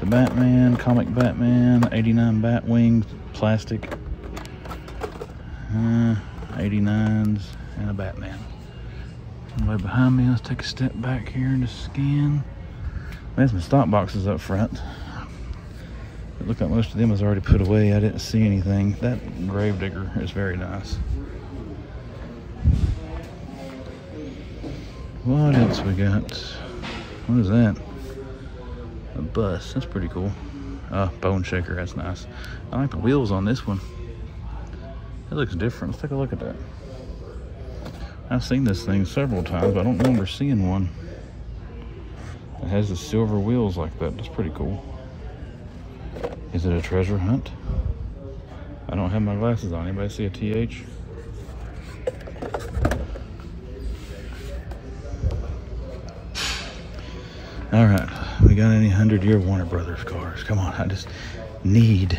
The Batman, comic Batman, 89 Batwing, plastic. 89s, and a Batman. Way behind me, let's take a step back here and just scan. There's some stock boxes up front. It looked like most of them was already put away. I didn't see anything. That Gravedigger is very nice. What else we got? What is that? A bus. That's pretty cool. Bone shaker. That's nice. I like the wheels on this one. It looks different. Let's take a look at that. I've seen this thing several times, but I don't remember seeing one. It has the silver wheels like that. That's pretty cool. Is it a treasure hunt? I don't have my glasses on. Anybody see a TH? All right, we got any 100-year Warner Brothers cars? Come on, I just need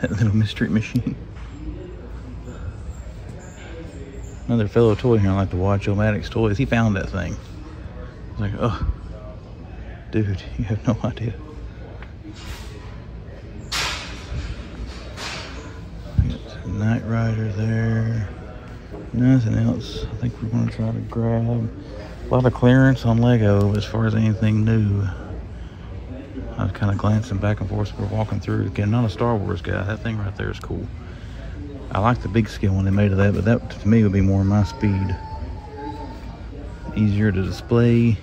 that little mystery machine. Another fellow toy here I like to watch, Omadic's Toys. He found that thing. I was like, oh, dude, you have no idea. Knight Rider there. Nothing else. I think we're going to try to grab a lot of clearance on Lego as far as anything new. I was kind of glancing back and forth as we're walking through. Again, not a Star Wars guy. That thing right there is cool. I like the big scale when they made of that, but that to me would be more my speed. Easier to display.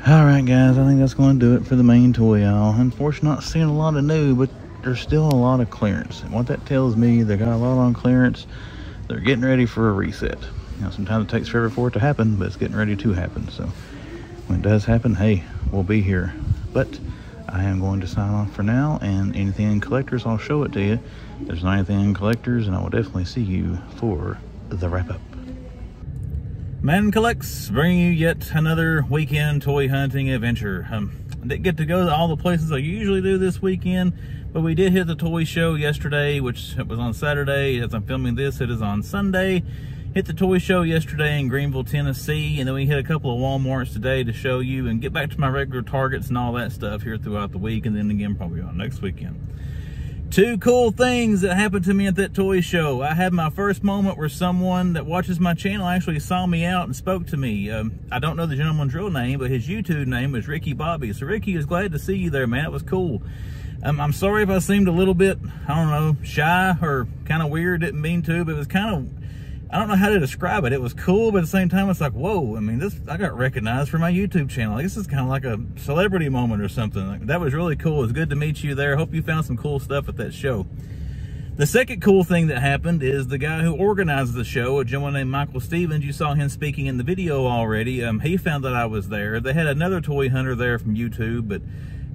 Alright guys, I think that's going to do it for the main toy aisle. Unfortunately, not seeing a lot of new, but there's still a lot of clearance. And what that tells me, they got a lot on clearance. They're getting ready for a reset. You know, sometimes it takes forever for it to happen, but it's getting ready to happen. So when it does happen, hey, we'll be here. But I am going to sign off for now, and anything in collectors, I'll show it to you There's not anything in collectors, and I will definitely see you for the wrap-up. Man Collects bringing you yet another weekend toy hunting adventure. I didn't get to go to all the places I usually do this weekend, but we did hit the toy show yesterday, which was on Saturday. As I'm filming this, it is on Sunday. Hit the toy show yesterday in Greenville, Tennessee, and then we hit a couple of Walmarts today to show you and get back to my regular Targets and all that stuff here throughout the week, and then again probably on next weekend. Two cool things that happened to me at that toy show. I had my first moment where someone that watches my channel actually saw me out and spoke to me. I don't know the gentleman's real name, but his YouTube name was Ricky Bobby. So Ricky, is glad to see you there, man. It was cool. I'm sorry if I seemed a little bit, I don't know, shy or kind of weird. Didn't mean to, but it was kind of, I don't know how to describe it. It was cool, but at the same time, it's like, whoa, I mean, I got recognized for my YouTube channel. This is kind of like a celebrity moment or something. That was really cool. It was good to meet you there. Hope you found some cool stuff at that show. The second cool thing that happened is the guy who organizes the show, a gentleman named Michael Stevens. You saw him speaking in the video already. He found that I was there. They had another toy hunter there from YouTube, but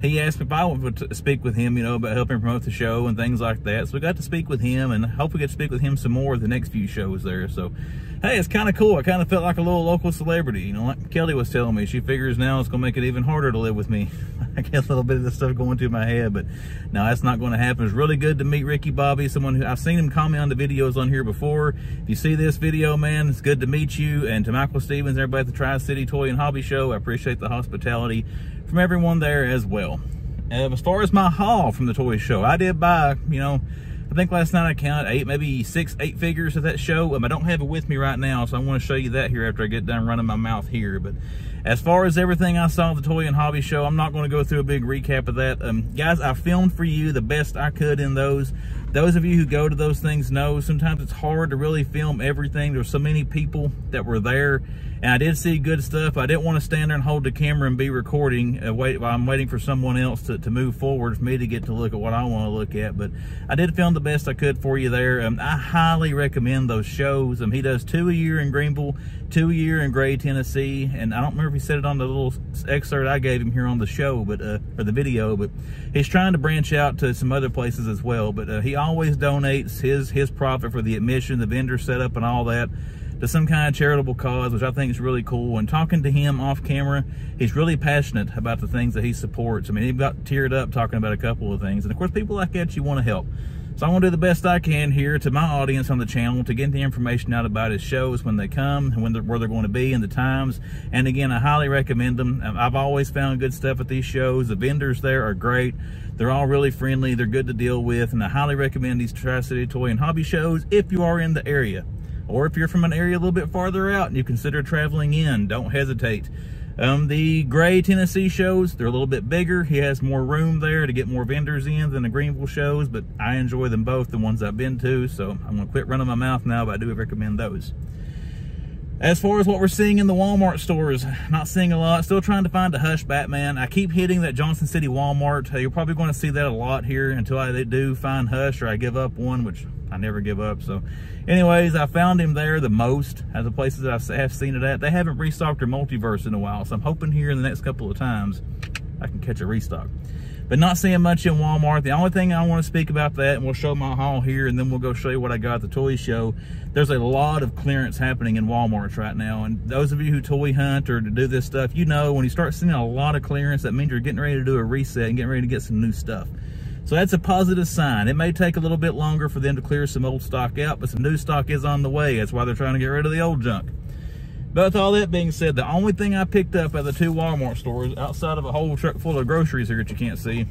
he asked me if I wanted to speak with him, you know, about helping promote the show and things like that. So we got to speak with him, and hope we get to speak with him some more the next few shows there. So, hey, it's kind of cool. I kind of felt like a little local celebrity. You know, like Kelly was telling me, she figures now it's going to make it even harder to live with me. I get a little bit of this stuff going through my head, but no, that's not going to happen. It's really good to meet Ricky Bobby, someone who I've seen him comment on the videos on here before. If you see this video, man, it's good to meet you. And to Michael Stevens, everybody at the Tri-City Toy and Hobby Show, I appreciate the hospitality from everyone there as well. As far as my haul from the toy show, I did buy, you know, I think last night I counted 8, maybe 8 figures at that show. I don't have it with me right now, so I want to show you that here after I get done running my mouth here. But as far as everything I saw at the Toy and Hobby Show, I'm not going to go through a big recap of that. Guys, I filmed for you the best I could in those. Those of you who go to those things know sometimes it's hard to really film everything. There's so many people that were there, and I did see good stuff. I didn't want to stand there and hold the camera and be recording while I'm waiting for someone else to move forward for me to get to look at what I want to look at. But I did film the best I could for you there. I highly recommend those shows. He does 2 a year in Greenville, 2 a year in Gray, Tennessee, and I don't remember if he said it on the little excerpt I gave him here on the show, but or the video, but he's trying to branch out to some other places as well. But he always donates his profit for the admission, the vendor setup, and all that to some kind of charitable cause, which I think is really cool. And talking to him off camera, he's really passionate about the things that he supports. I mean, he got teared up talking about a couple of things. And of course, people like that, you want to help. So I want to do the best I can here to my audience on the channel to get the information out about his shows when they come, and where they're going to be, and the times. And again, I highly recommend them. I've always found good stuff at these shows. The vendors there are great. They're all really friendly. They're good to deal with. And I highly recommend these Tri-City Toy and Hobby Shows if you are in the area. Or if you're from an area a little bit farther out and you consider traveling in, don't hesitate. The Gray, Tennessee shows, they're a little bit bigger. He has more room there to get more vendors in than the Greenville shows, but I enjoy them both, the ones I've been to, so I'm going to quit running my mouth now, but I do recommend those. As far as what we're seeing in the Walmart stores, not seeing a lot. Still trying to find a Hush Batman. I keep hitting that Johnson City Walmart. You're probably going to see that a lot here until I do find Hush or I give up one, which I never give up. So anyways, I found him there the most at the places that I have seen it at. They haven't restocked their multiverse in a while, so I'm hoping here in the next couple of times I can catch a restock. But not seeing much in Walmart. The only thing I want to speak about that, and we'll show my haul here, and then we'll go show you what I got at the toy show. There's a lot of clearance happening in Walmart right now. And those of you who toy hunt or to do this stuff, you know when you start seeing a lot of clearance, that means you're getting ready to do a reset and getting ready to get some new stuff. So that's a positive sign. It may take a little bit longer for them to clear some old stock out, but some new stock is on the way. That's why they're trying to get rid of the old junk. But with all that being said, the only thing I picked up at the 2 Walmart stores, outside of a whole truck full of groceries here that you can't see,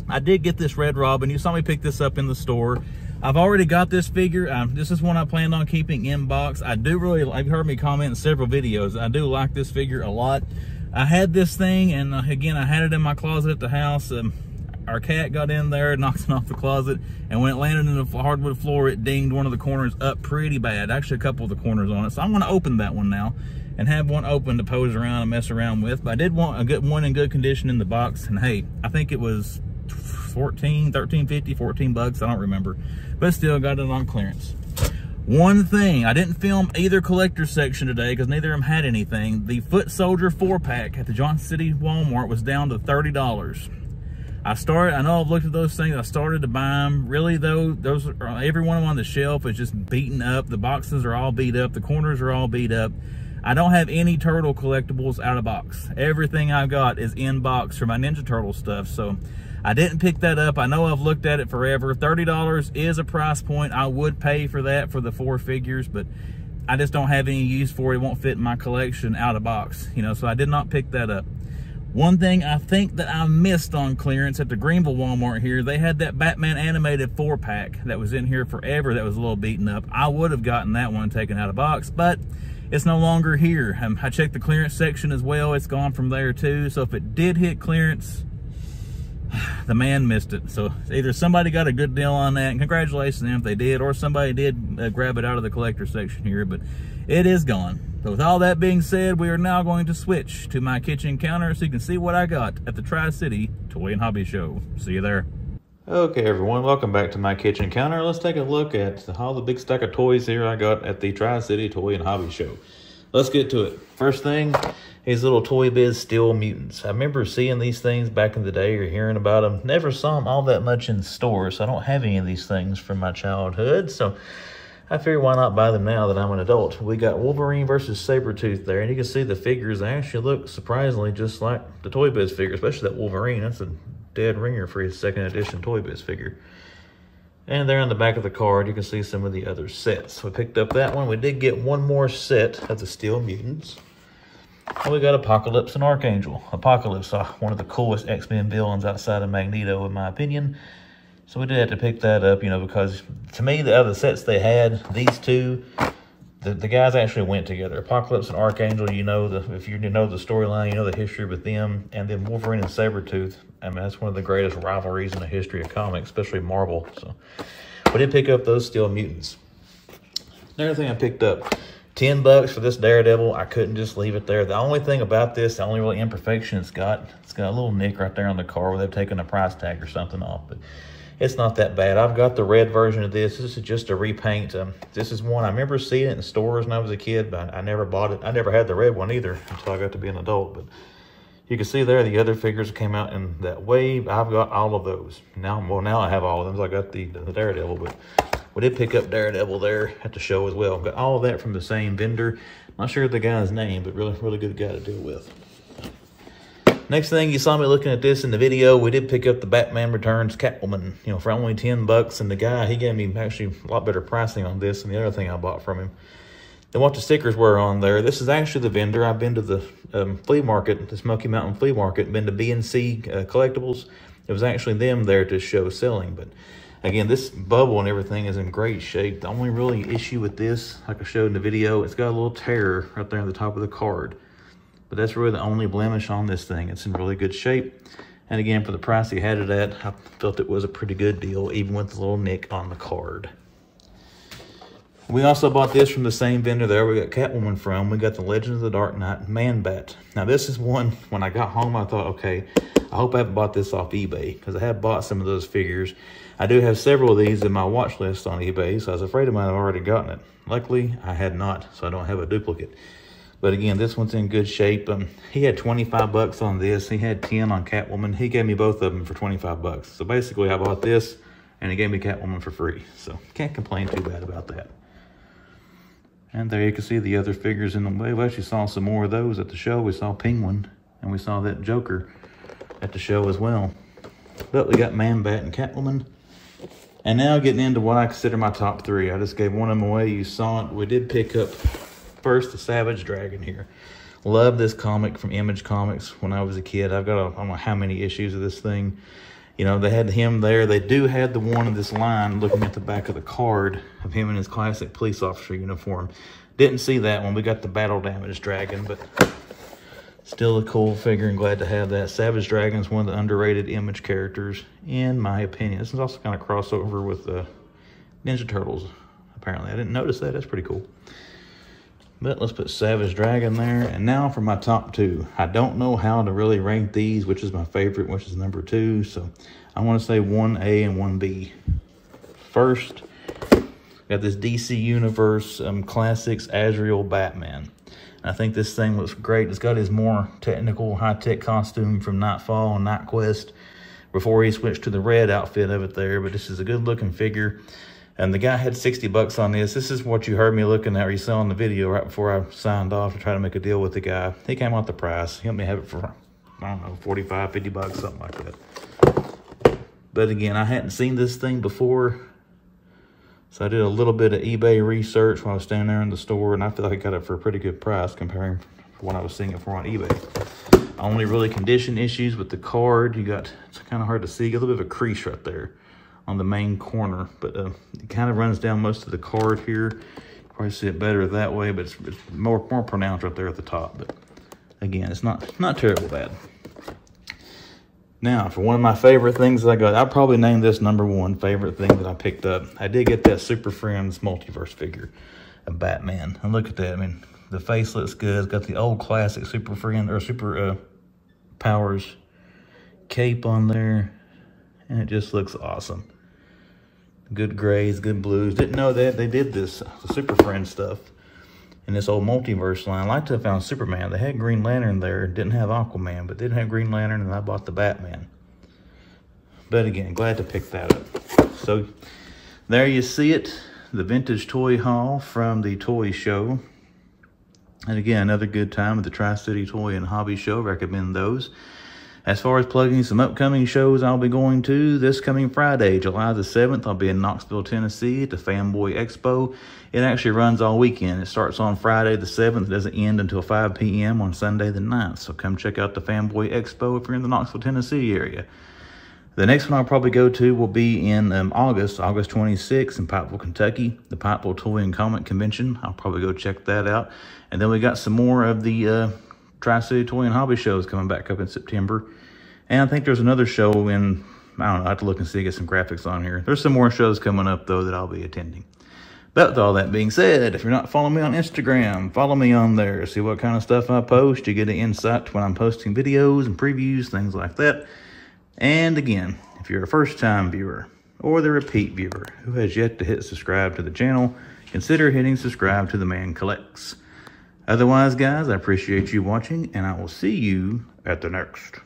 I did get this Red Robin. You saw me pick this up in the store. I've already got this figure. This is one I planned on keeping in box. I do really, I've heard me comment in several videos, I do like this figure a lot. I had this thing, and again, I had it in my closet at the house. Our cat got in there, knocked it off the closet, and when it landed in the hardwood floor, it dinged one of the corners up pretty bad. Actually, a couple of the corners on it. So I'm going to open that one now and have one open to pose around and mess around with. But I did want a good one in good condition in the box. And hey, I think it was $13.50, 14 bucks. I don't remember, but still got it on clearance. One thing, I didn't film either collector section today because neither of them had anything. The Foot Soldier 4-pack at the Johnson City Walmart was down to $30. I know I've looked at those things. I started to buy them. Really though, those are, every one of them on the shelf is just beaten up. The boxes are all beat up. The corners are all beat up. I don't have any turtle collectibles out of box. Everything I've got is in box for my Ninja Turtle stuff. So I didn't pick that up. I know I've looked at it forever. $30 is a price point. I would pay for that for the 4 figures, but I just don't have any use for it. It won't fit in my collection out of box, you know, so I did not pick that up. One thing I think that I missed on clearance at the Greenville Walmart here, they had that Batman animated 4-pack that was in here forever that was a little beaten up. I would have gotten that one taken out of box, but it's no longer here. I checked the clearance section as well. It's gone from there too. So if it did hit clearance, the man missed it. So either somebody got a good deal on that, and congratulations to them if they did, or somebody did grab it out of the collector section here, but it is gone. So with all that being said, we are now going to switch to my kitchen counter so you can see what I got at the Tri-City Toy and Hobby Show. See you there. Okay, everyone, welcome back to my kitchen counter. Let's take a look at all the big stack of toys here I got at the Tri-City Toy and Hobby Show. Let's get to it. First thing, these little Toy Biz Steel Mutants. I remember seeing these things back in the day or hearing about them. Never saw them all that much in stores, so I don't have any of these things from my childhood. So I figured why not buy them now that I'm an adult. We got Wolverine versus Sabretooth there, and you can see the figures. They actually look surprisingly just like the Toy Biz figure, especially that Wolverine. That's a dead ringer for his 2nd edition Toy Biz figure. And there on the back of the card, you can see some of the other sets. We picked up that one. We did get one more set of the Steel Mutants. And we got Apocalypse and Archangel. Apocalypse, one of the coolest X-Men villains outside of Magneto, in my opinion. So we did have to pick that up, you know, because to me, the other sets they had, these two, the guys actually went together. Apocalypse and Archangel, you know, if you know the storyline, you know the history with them. And then Wolverine and Sabretooth, I mean, that's one of the greatest rivalries in the history of comics, especially Marvel. So we did pick up those Steel Mutants. Another thing I picked up, $10 for this Daredevil. I couldn't just leave it there. The only thing about this, the only really imperfection it's got a little nick right there on the car where they've taken a price tag or something off, but it's not that bad. I've got the red version of this. This is just a repaint. This is one I remember seeing it in stores when I was a kid, but I never bought it. I never had the red one either until I got to be an adult. But you can see there the other figures came out in that wave. I've got all of those now. Well, now I have all of them. So I got the Daredevil, but we did pick up Daredevil there at the show as well. Got all of that from the same vendor. Not sure the guy's name, but really good guy to deal with. Next thing, you saw me looking at this in the video, we did pick up the Batman Returns Catwoman, you know, for only $10. And the guy, he gave me actually a lot better pricing on this than the other thing I bought from him. Then what the stickers were on there, this is actually the vendor. I've been to the flea market, the Smoky Mountain Flea Market, been to B&C Collectibles. It was actually them there to show selling. But again, this bubble and everything is in great shape. The only really issue with this, like I showed in the video, it's got a little tear right there on the top of the card. But that's really the only blemish on this thing. It's in really good shape. And again, for the price he had it at, I felt it was a pretty good deal, even with the little nick on the card. We also bought this from the same vendor there we got Catwoman from. We got the Legend of the Dark Knight Man-Bat. Now this is one, when I got home, I thought, okay, I hope I haven't bought this off eBay, because I have bought some of those figures. I do have several of these in my watch list on eBay, so I was afraid I might have already gotten it. Luckily, I had not, so I don't have a duplicate. But again, this one's in good shape. He had $25 on this. He had 10 on Catwoman. He gave me both of them for $25. So basically, I bought this, and he gave me Catwoman for free. So can't complain too bad about that. And there you can see the other figures in the way. We actually saw some more of those at the show. We saw Penguin, and we saw that Joker at the show as well. But we got Man-Bat and Catwoman. And now getting into what I consider my top 3. I just gave one of them away. You saw it. We did pick up first the Savage Dragon here. Love this comic from Image Comics when I was a kid. I've got I don't know how many issues of this thing. You know, they had him there. They do have the one in this line looking at the back of the card of him in his classic police officer uniform. Didn't see that one. We got the Battle Damage Dragon, but still a cool figure and glad to have that. Savage Dragon is one of the underrated Image characters, in my opinion. This is also kind of crossover with the Ninja Turtles, apparently. I didn't notice that. That's pretty cool. But let's put Savage Dragon there. And now for my top 2. I don't know how to really rank these, which is my favorite, which is number 2. So I want to say 1A and 1B. First, got this DC Universe Classics Azrael Batman. I think this thing looks great. It's got his more technical, high-tech costume from Nightfall and Night Quest. before he switched to the red outfit of it there. But this is a good looking figure. And the guy had 60 bucks on this. This is what you heard me looking at, or you saw in the video right before I signed off to try to make a deal with the guy. He came out the price. He helped me have it for, I don't know, 45, 50 bucks, something like that. But again, I hadn't seen this thing before. So I did a little bit of eBay research while I was standing there in the store, and I feel like I got it for a pretty good price comparing to what I was seeing it for on eBay. Only really condition issues with the card. It's kind of hard to see. You got a little bit of a crease right there on the main corner, but it kind of runs down most of the card here. You probably see it better that way, but it's more pronounced right there at the top. But again, it's not terrible bad. Now, for one of my favorite things that I got, I'll probably name this #1 favorite thing that I picked up. I did get that Super Friends Multiverse figure of Batman. And look at that. I mean, the face looks good. It's got the old classic Super Friend or Super Powers cape on there. And it just looks awesome. Good grays, good blues. Didn't know that they did this, the Super Friends stuff in this old multiverse line. I like to have found Superman. They had Green Lantern there. Didn't have Aquaman, but did have Green Lantern, and I bought the Batman. But again, glad to pick that up. So there you see it, the vintage toy haul from the toy show. And again, another good time at the Tri-City Toy and Hobby Show. Recommend those. As far as plugging some upcoming shows I'll be going to, this coming Friday, July the 7th, I'll be in Knoxville, Tennessee at the Fanboy Expo. It actually runs all weekend. It starts on Friday the 7th. It doesn't end until 5 p.m. on Sunday the 9th. So come check out the Fanboy Expo if you're in the Knoxville, Tennessee area. The next one I'll probably go to will be in August 26th in Pikeville, Kentucky, the Pikeville Toy and Comic Convention. I'll probably go check that out. And then we got some more of the Tri-City Toy and Hobby shows coming back up in September. And I think there's another show in, I don't know, I have to look and see, get some graphics on here. There's some more shows coming up, though, that I'll be attending. But with all that being said, if you're not following me on Instagram, follow me on there. See what kind of stuff I post. You get an insight to when I'm posting videos and previews, things like that. And again, if you're a first-time viewer or the repeat viewer who has yet to hit subscribe to the channel, consider hitting subscribe to The Man Collects. Otherwise, guys, I appreciate you watching, and I will see you at the next.